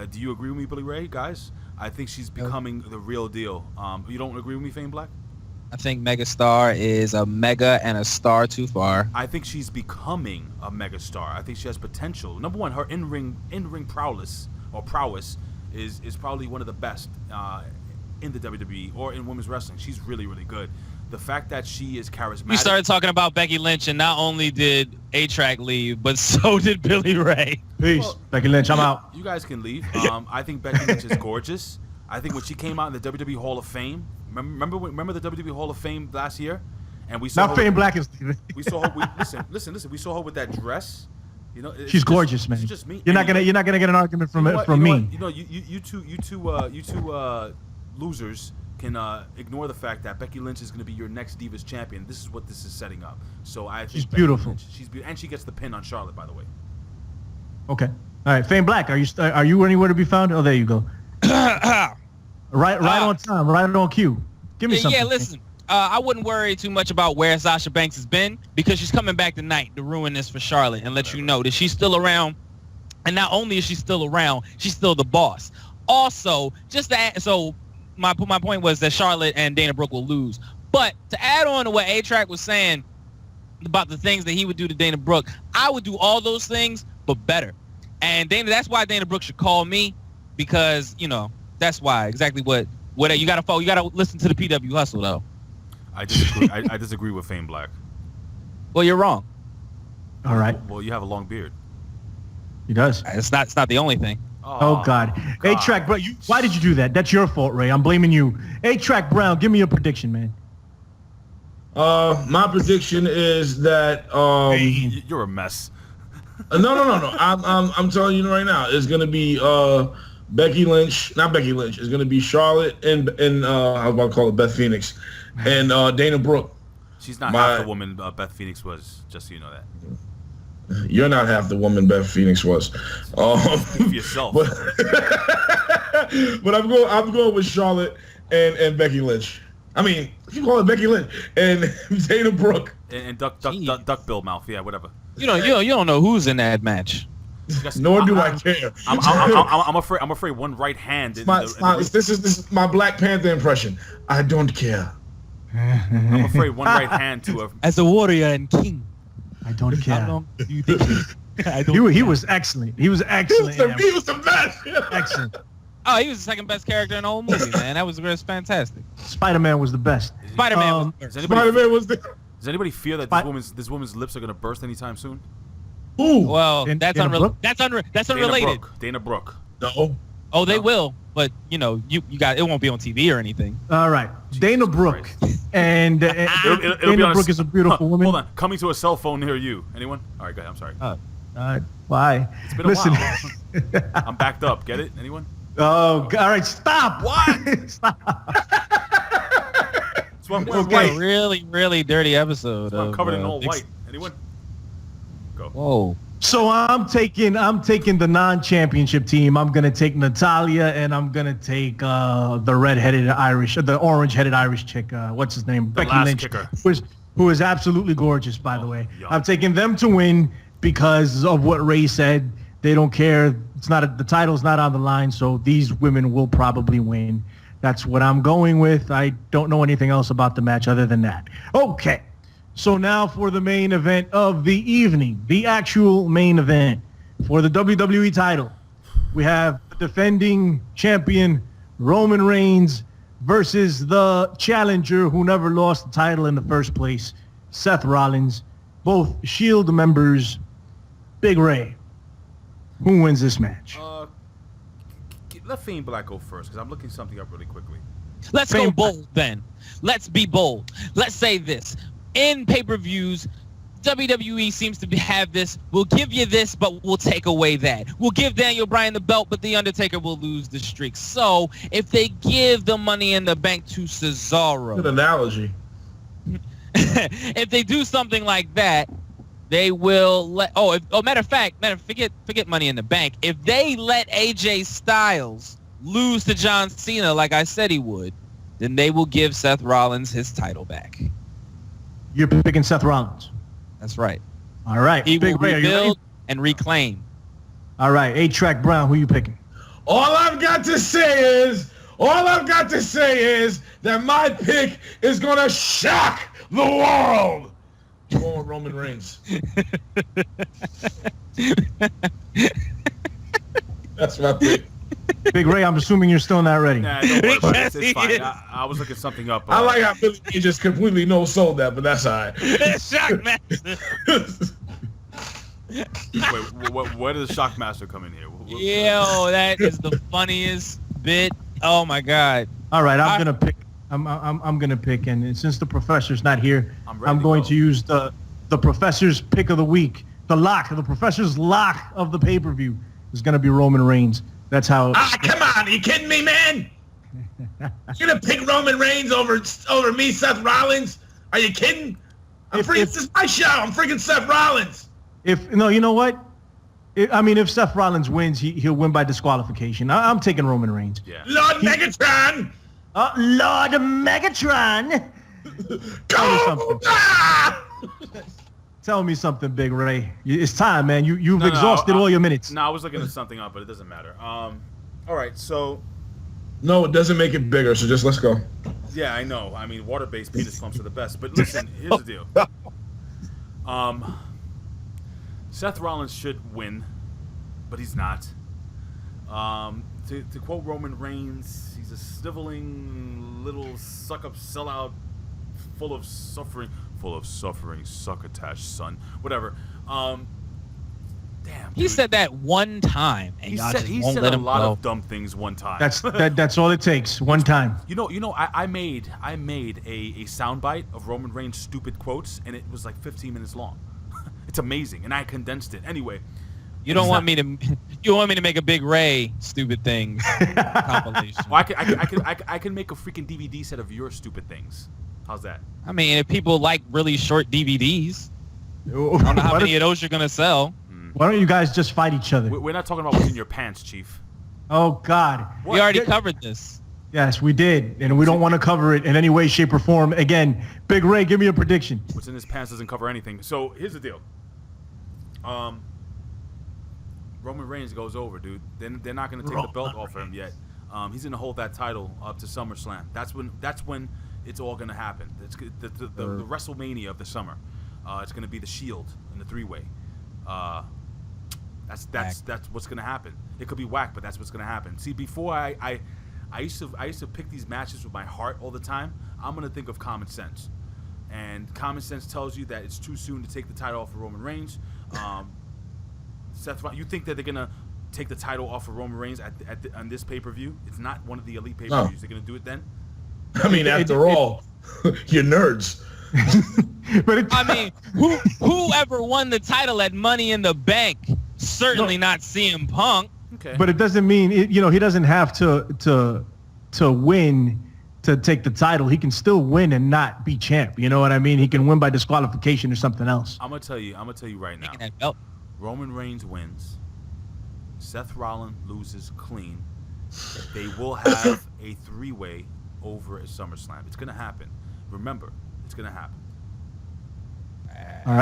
Do you agree with me, Billy Ray, guys? I think she's becoming the real deal. You don't agree with me, Fame Black? I think megastar is a mega and a star too far. I think she's becoming a megastar. I think she has potential. Number one, her in-ring prowess is probably one of the best in the WWE or in women's wrestling. She's really, really good. The fact that she is charismatic. We started talking about Becky Lynch, and not only did A-Track leave, but so did Billy Ray. Peace. Well, Becky Lynch, I'm out. You guys can leave. I think Becky Lynch is gorgeous. I think when she came out in the WWE Hall of Fame, remember the WWE Hall of Fame last year? And we saw not Fame Black is leaving. We saw her. Listen. We saw her with that dress. You know, she's gorgeous, man. She's just me. You're not gonna get an argument from me. You know, you two losers can ignore the fact that Becky Lynch is going to be your next Divas champion. This is what this is setting up. So I think she's beautiful. She's beautiful, and she gets the pin on Charlotte, by the way. Okay. All right, Fame Black, are you anywhere to be found? Oh, there you go. right on time, right on cue. Give me something. Yeah, listen. I wouldn't worry too much about where Sasha Banks has been because she's coming back tonight to ruin this for Charlotte and let you know that she's still around. And not only is she still around, she's still the boss. Also, my point was that Charlotte and Dana Brooke will lose. But to add on to what A-Track was saying about the things that he would do to Dana Brooke, I would do all those things, but better. And that's why Dana Brooke should call me because, that's why exactly what you got to follow. You got to listen to the PW Hustle, though. I disagree. I disagree with Fame Black. Well, you're wrong. All right. Well, you have a long beard. He does. It's not the only thing. Oh God. A-Track, bro, why did you do that? That's your fault, Ray. I'm blaming you. A-Track Brown, give me a prediction, man. My prediction is that you're a mess. No. I'm telling you right now. It's gonna be Becky Lynch, not Becky Lynch. It's gonna be Charlotte and I was about to call it Beth Phoenix, and Dana Brooke. She's not half the woman Beth Phoenix was. Just so you know that. You're not half the woman Beth Phoenix was. Yourself. But I'm going with Charlotte and Becky Lynch. I mean, you call it Becky Lynch and Dana Brooke and Duck Bill Mouth. Yeah, whatever. You don't know who's in that match. Nor do I care. I'm afraid one right hand. This is my Black Panther impression. I don't care. I'm afraid one right hand to a. As a warrior and king. I don't care. How long do you think he was excellent. He was excellent. He was the best. Excellent. Oh, he was the second best character in the whole movie, man. That was fantastic. Spider-Man was the best. Spider-Man Does anybody fear that this woman's lips are gonna burst anytime soon? Who? Well, that's unrelated. Dana Brooke. No. Oh, they will, but you got it won't be on TV or anything. All right, Dana Brooke, and Dana Brooke is a beautiful woman. Hold on, coming to a cell phone near you. Anyone? All right, go ahead. I'm sorry. Why? It's been a while. I'm backed up. Get it? Anyone? Oh, all right, stop. What? Stop. That's why I'm wearing Okay. white. A really, really dirty episode. I'm covered in all white. Anyone? Go. Whoa. So I'm taking the non-championship team. I'm gonna take Natalya, and I'm gonna take the orange-headed Irish chick. What's his name? Becky Lynch, who is absolutely gorgeous, by the way. Yum. I'm taking them to win because of what Ray said. They don't care. The title's not on the line, so these women will probably win. That's what I'm going with. I don't know anything else about the match other than that. Okay. So now for the main event of the evening, the actual main event for the WWE title. We have the defending champion Roman Reigns versus the challenger who never lost the title in the first place, Seth Rollins. Both Shield members. Big Ray. Who wins this match? Let Fiend Black go first because I'm looking something up really quickly. Let's go bold then. Let's be bold. Let's say this. In pay-per-views, WWE seems to have this, we'll give you this, but we'll take away that. We'll give Daniel Bryan the belt, but The Undertaker will lose the streak. So if they give the Money in the Bank to Cesaro. Good analogy. If they do something like that, they will let, matter of fact, forget Money in the Bank. If they let AJ Styles lose to John Cena like I said he would, then they will give Seth Rollins his title back. You're picking Seth Rollins. That's right. All right. He will Big Ray, rebuild and reclaim. All right. 8-Track Brown, who you picking? All I've got to say is that my pick is going to shock the world. I'm going with Roman Reigns. That's my pick. Big Ray, I'm assuming you're still not ready. Nah, don't worry about it. It's fine. I was looking something up. I like how Billy Ray just completely no-sold that, but that's all right. Shockmaster. Wait, where does Shockmaster come in here? Yo, that is the funniest bit. Oh my God. All right, I'm gonna pick. I'm gonna pick, and since the professor's not here, I'm going to use the professor's pick of the week. The professor's lock of the pay-per-view is gonna be Roman Reigns. That's how. Come on! Are you kidding me, man? You're gonna pick Roman Reigns over me, Seth Rollins? Are you kidding? This is my show. I'm freaking Seth Rollins. You know what? If Seth Rollins wins, he'll win by disqualification. I'm taking Roman Reigns. Yeah. Lord Megatron. Lord Megatron. Tell me something, Big Ray. It's time, man. You've exhausted all your minutes. No, I was looking at something up, but it doesn't matter. All right, so. No, it doesn't make it bigger, so just let's go. Yeah, I know. I mean, water-based penis pumps are the best. But listen, here's the deal. Seth Rollins should win, but he's not. To quote Roman Reigns, he's a sniveling little suck-up sellout full of suffering, succotash son. Whatever. Damn. He said that one time, and he y'all said, just he won't said let a him lot go. of dumb things one time. That's all it takes. One time. You know, I made a soundbite of Roman Reigns' stupid quotes, and it was like 15 minutes long. It's amazing, and I condensed it. Anyway, you don't want me to. You want me to make a Big Ray stupid things compilation? Well, I can make a freaking DVD set of your stupid things. How's that? I mean, if people like really short DVDs, I don't know how many of those you're gonna sell. Why don't you guys just fight each other? We're not talking about what's in your pants, Chief. Oh God! We already covered this. Yes, we did, and we don't want to cover it in any way, shape, or form. Again, Big Ray, give me a prediction. What's in his pants doesn't cover anything. So here's the deal. Roman Reigns goes over, dude. Then they're not going to take the belt off of him yet. He's going to hold that title up to SummerSlam. That's when it's all going to happen. It's the WrestleMania of the summer. It's going to be the Shield and the three-way. That's what's going to happen. It could be whack, but that's what's going to happen. See, before I used to pick these matches with my heart all the time. I'm going to think of common sense. And common sense tells you that it's too soon to take the title off of Roman Reigns. Seth, you think that they're going to take the title off of Roman Reigns on this pay-per-view? It's not one of the elite pay-per-views. They're going to do it then? I mean, after all, you're nerds. I mean, whoever won the title at Money in the Bank, certainly not CM Punk. Okay. But it doesn't mean, he doesn't have to win to take the title. He can still win and not be champ. You know what I mean? He can win by disqualification or something else. I'm gonna tell you right now. Roman Reigns wins. Seth Rollins loses clean. They will have a three-way over at SummerSlam. It's gonna happen. Remember, it's gonna happen. All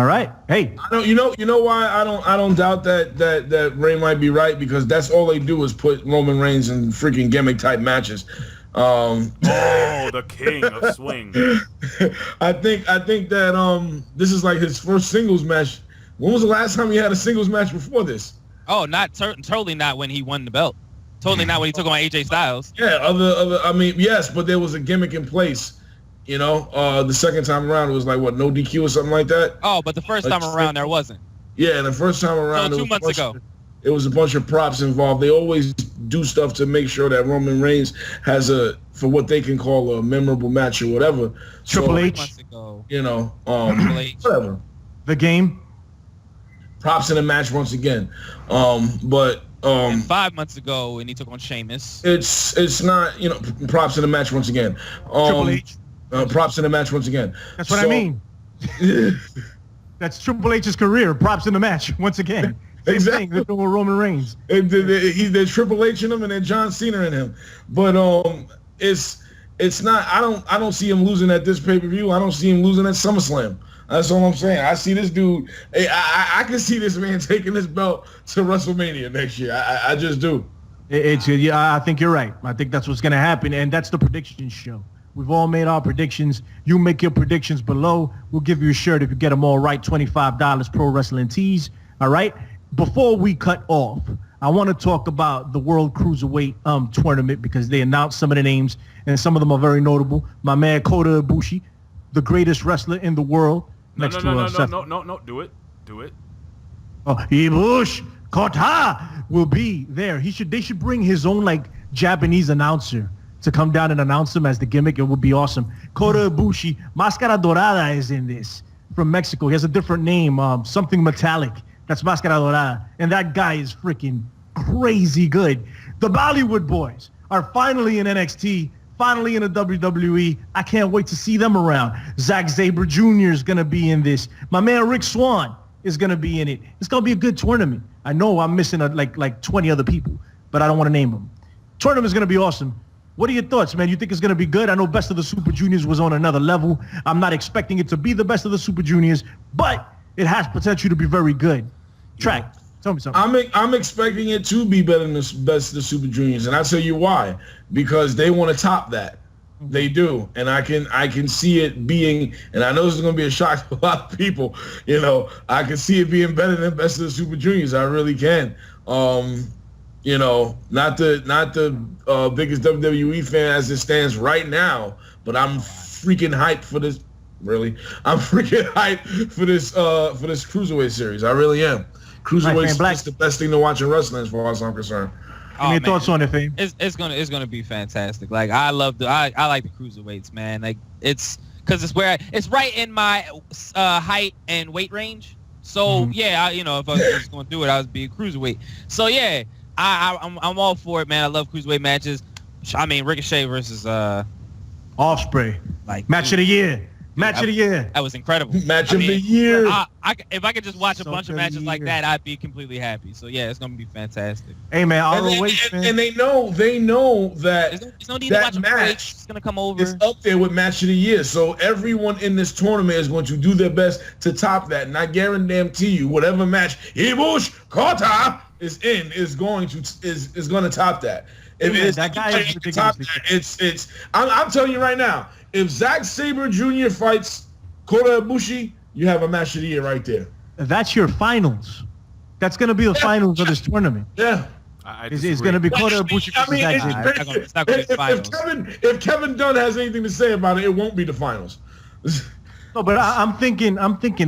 right. Hey, you know why I don't doubt that Ray might be right, because that's all they do is put Roman Reigns in freaking gimmick type matches. The king of swing. I think that this is like his first singles match. When was the last time he had a singles match before this? Oh, totally not when he won the belt. Totally not when he took on AJ Styles. Yeah, I mean, yes, but there was a gimmick in place. The second time around it was like what, no DQ or something like that. Oh, but the first time around there wasn't. Yeah, the first time around, so 2 months ago, it was a bunch of props involved. They always do stuff to make sure that Roman Reigns has for what they can call a memorable match or whatever. Triple H. Months ago, Triple H. Whatever. The game. Props in the match once again. And 5 months ago, and he took on Sheamus. It's not, props in the match once again. Triple H. Props in the match once again. That's what I mean. That's Triple H's career. Props in the match once again. Exactly. They're doing with Roman Reigns. There's Triple H in him and then John Cena in him. But it's not. I don't see him losing at this pay-per-view. I don't see him losing at SummerSlam. That's all I'm saying. I see this dude. I can see this man taking this belt to WrestleMania next year. I just do. I think you're right. I think that's what's going to happen, and that's the prediction show. We've all made our predictions. You make your predictions below. We'll give you a shirt if you get them all right. $25 Pro Wrestling Tees. All right. Before we cut off, I want to talk about the World Cruiserweight tournament, because they announced some of the names, and some of them are very notable. My man Kota Ibushi, the greatest wrestler in the world. No. Do it. Oh, Ibushi Kota will be there. They should bring his own Japanese announcer to come down and announce him as the gimmick. It would be awesome. Kota Ibushi, Máscara Dorada is in this, from Mexico. He has a different name, something metallic. That's Máscara Dorada. And that guy is freaking crazy good. The Bollywood Boys are finally in NXT, finally in the WWE. I can't wait to see them around. Zack Sabre Jr. is going to be in this. My man Rick Swann is going to be in it. It's going to be a good tournament. I know I'm missing like 20 other people, but I don't want to name them. Tournament's going to be awesome. What are your thoughts, man? You think it's going to be good? I know Best of the Super Juniors was on another level. I'm not expecting it to be the Best of the Super Juniors, but it has potential to be very good. Track, tell me something. I'm expecting it to be better than the Best of the Super Juniors, and I'll tell you why. Because they want to top that. They do, and I can see it being, and I know this is going to be a shock to a lot of people. I can see it being better than Best of the Super Juniors. I really can. Not the biggest WWE fan as it stands right now, but I'm freaking hyped for this. Really, I'm freaking hyped for this Cruiserweight series. I really am. Cruiserweight is the best thing to watch in wrestling, as far as I'm concerned. Any thoughts on it, Fame? It's gonna be fantastic. I like the Cruiserweights, man. It's because it's right in my height and weight range. So yeah, if I was going to do it, I would be a cruiserweight. So yeah, I'm all for it, man. I love cruiserweight matches. I mean, Ricochet versus Ospreay, like match of the year. Match of the year. That was incredible. Match of the year. If I could just watch a bunch of matches like that, I'd be completely happy. So yeah, it's gonna be fantastic. Hey man, and they know that there's no need that to watch a match it's gonna come over. It's up there with match of the year. So everyone in this tournament is going to do their best to top that. And I guarantee you, whatever match Ibush Kota is in is going to top that. If it's that guy is top that, I'm telling you right now, if Zack Sabre Jr. fights Kota Ibushi, you have a match of the year right there. That's your finals. That's going to be the finals of this tournament. Yeah. It's going to be Kota Ibushi versus Zack Sabre. If Kevin Dunn has anything to say about it, it won't be the finals. No, but I'm thinking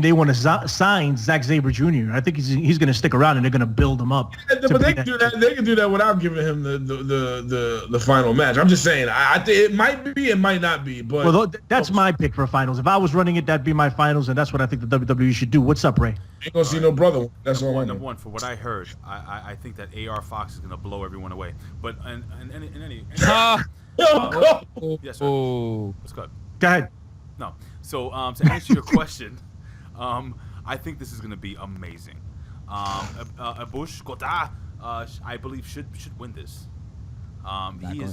they want to sign Zack Sabre Jr. I think he's going to stick around and they're going to build him up. Yeah, but they can do that. They can do that without giving him the final match. I'm just saying. I think it might be, it might not be. But that's my pick for finals. If I was running it, that'd be my finals, and that's what I think the WWE should do. What's up, Ray? Ain't gonna see no brother. That's all I know. Number one, for what I heard, I think that AR Fox is going to blow everyone away. But in any yes, sir. What's good? Go ahead. No. So to answer your question, I think this is going to be amazing. Ibushi Kota, I believe should win this.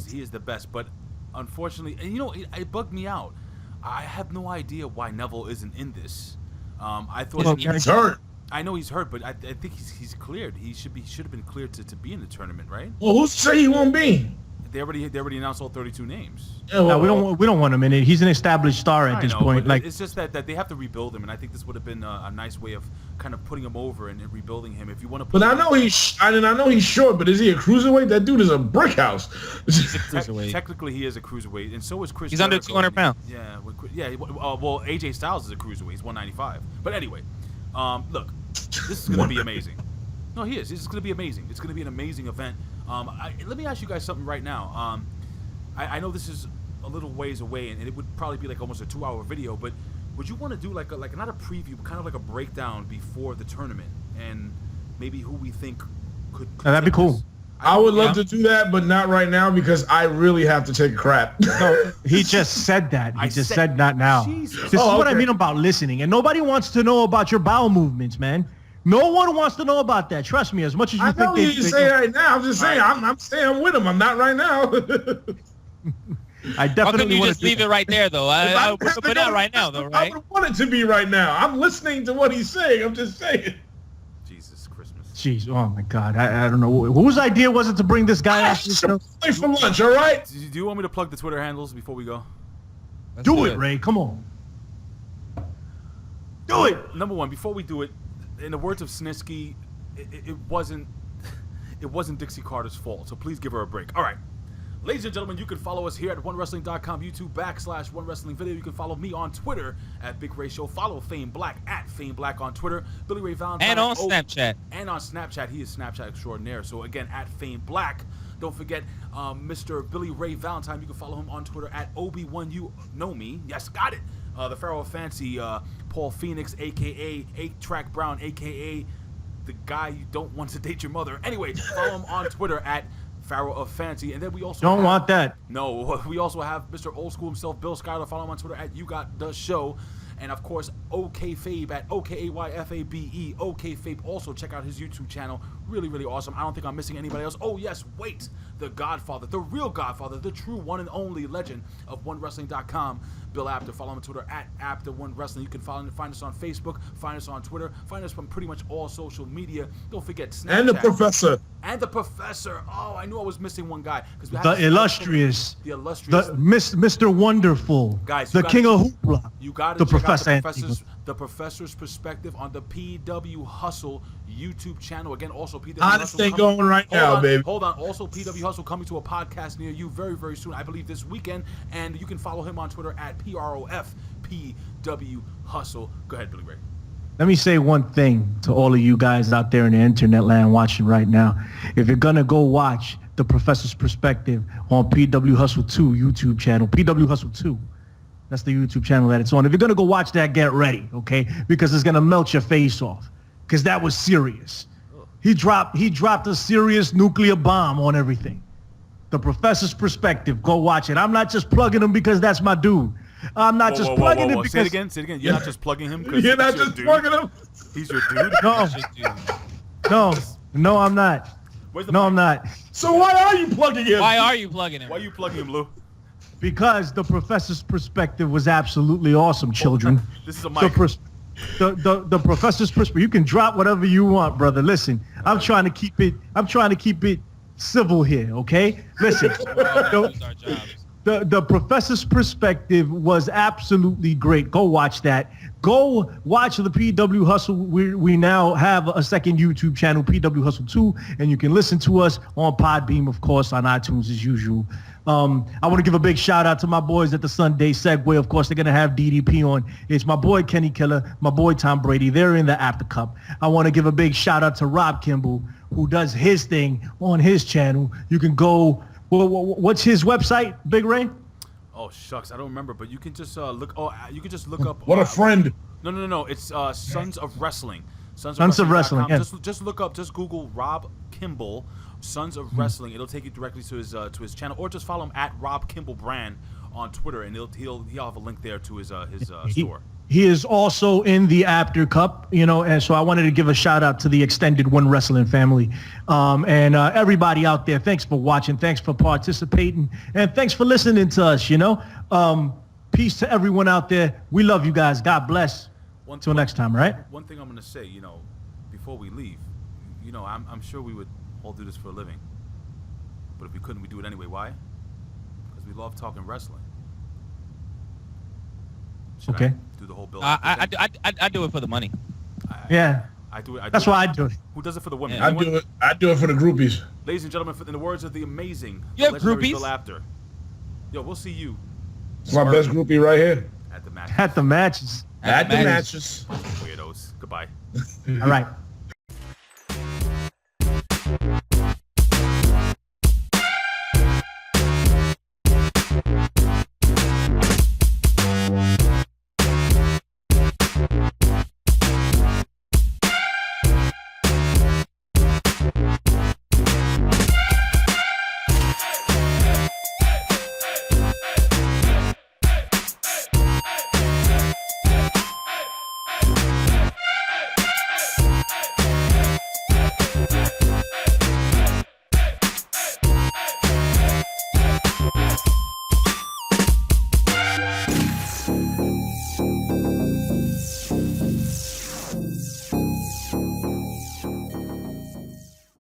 He is the best, but unfortunately, and it bugged me out. I have no idea why Neville isn't in this. I thought he's hurt. I know he's hurt, but I think he's cleared. He should have been cleared to be in the tournament, right? Well, who's to say he won't be? They already announced all 32 names. Yeah, no, we don't want him in it. He's an established star at this point. Like, it's just that they have to rebuild him, and I think this would have been a nice way of kind of putting him over and rebuilding him. If you want to, but I know he's short. But is he a cruiserweight? That dude is a brick house. Technically, he is a cruiserweight, and so is Chris. He's Jericho. under 200 pounds. Yeah. Well, AJ Styles is a cruiserweight. He's 195. But anyway, look, this is going to be amazing. No, he is. This is going to be amazing. It's going to be an amazing event. Let me ask you guys something right now. I know this is a little ways away, and it would probably be like almost a 2-hour video, but would you want to do like not a preview, but kind of like a breakdown before the tournament, and maybe who we think could that'd be cool. I would love to do that, but not right now because I really have to take a crap. No, he just said that. He just said not now. Jesus. This is what I mean about listening, and nobody wants to know about your bowel movements, man. No one wants to know about that. Trust me, as much as you think they... I know you say right now. I'm just saying, I'm staying with him. I'm not right now. I definitely want to just leave it right there, though. But not right now, though, right? I would want it to be right now. I'm listening to what he's saying. I'm just saying. Jesus Christmas. Jeez, oh my God. I don't know. Whose idea was it to bring this guy out? Play for lunch, all right? Do you want me to plug the Twitter handles before we go? Do it, Ray. Come on. Do it. Number one, before we do it, in the words of Snitsky, it wasn't Dixie Carter's fault, so please give her a break. All right. Ladies and gentlemen, you can follow us here at OneWrestling.com, YouTube /OneWrestlingVideo. You can follow me on Twitter at Big Ray Show. Follow Fame Black at Fame Black on Twitter. Billy Ray Valentine. And on Snapchat. And on Snapchat. He is Snapchat extraordinaire. So again, at Fame Black. Don't forget Mr. Billy Ray Valentine. You can follow him on Twitter at Obi-Wan. You know me. Yes, got it. The Pharaoh of Fancy, Paul Phoenix, a.k.a. 8-Track Brown, a.k.a. the guy you don't want to date your mother. Anyway, follow him on Twitter at Pharaoh of Fancy. And then we also want that. No, we also have Mr. Old School himself, Bill Schuyler. Follow him on Twitter at You Got The Show. And, of course, OKFabe at OKAYFABE. OKFabe. Also, check out his YouTube channel. Really, really awesome. I don't think I'm missing anybody else. Oh, yes, wait. The Godfather, the real Godfather, the true one and only legend of OneWrestling.com, Bill Apter. Follow him on Twitter at Apter1Wrestling. You can find us on Facebook, find us on Twitter, find us on pretty much all social media. Don't forget Snapchat. And the Professor. And the Professor. Oh, I knew I was missing one guy. The illustrious. The Mr. Wonderful. Guys, the King of Hoopla. You got to check out the Professor's perspective on the PW Hustle YouTube channel. Again, also PW Hustle. Hottest thing going right now, baby. Hold on. Also, PW Hustle coming to a podcast near you very, very soon. I believe this weekend. And you can follow him on Twitter at PROFPW Hustle. Go ahead, Billy Ray. Let me say one thing to all of you guys out there in the internet land watching right now. If you're going to go watch the Professor's Perspective on PW Hustle 2 YouTube channel, PW Hustle 2, That's the YouTube channel that it's on. If you're gonna go watch that, get ready, okay? Because it's gonna melt your face off. Because that was serious. He dropped a serious nuclear bomb on everything. The Professor's Perspective. Go watch it. I'm not just plugging him because that's my dude. I'm not just plugging him because... Say it again. You're not just plugging him because you're not just plugging him. He's your dude? No, I'm not. I'm not. So why are you plugging him? Why are you plugging him? Why are you plugging him, Lou? Because the Professor's Perspective was absolutely awesome, children. This is a mic. The Professor's Perspective. You can drop whatever you want, brother. Listen, I'm trying to keep it civil here, okay? Listen. The Professor's Perspective was absolutely great. Go watch that. Go watch the PW Hustle. We now have a second YouTube channel, PW Hustle 2, and you can listen to us on Podbeam, of course, on iTunes as usual. I want to give a big shout out to my boys at the Sunday Segway. Of course, they're going to have DDP on. It's my boy Kenny Killer, my boy Tom Brady. They're in the After Cup. I want to give a big shout out to Rob Kimball, who does his thing on his channel. You can go... what's his website, Big Ray? Oh shucks, I don't remember, but you can just look. Oh, you can just look up. What a friend! No. It's Sons of Wrestling. Sons of Wrestling. Yeah. Just look up. Just Google Rob Kimball, Sons of Wrestling. It'll take you directly to his channel, or just follow him at Rob Kimball Brand on Twitter, and he'll have a link there to his store. He is also in the After Cup, and so I wanted to give a shout out to the extended One Wrestling family. And everybody out there, thanks for watching, thanks for participating, and thanks for listening to us, Peace to everyone out there. We love you guys. God bless. Until next time, right? One thing I'm going to say, before we leave, I'm sure we would all do this for a living. But if we couldn't, we do it anyway. Why? Because we love talking wrestling. Should okay. I do the whole bill? I do it for the money. I do it. That's why I do it. Who does it for the women? Yeah. I do it for the groupies. Ladies and gentlemen, in the words of the amazing, you have legendary groupies? Bill Apter. Yo, we'll see you. It's my best groupie right here. At the matches. At the matches. At the matches. Weirdos. Goodbye. All right.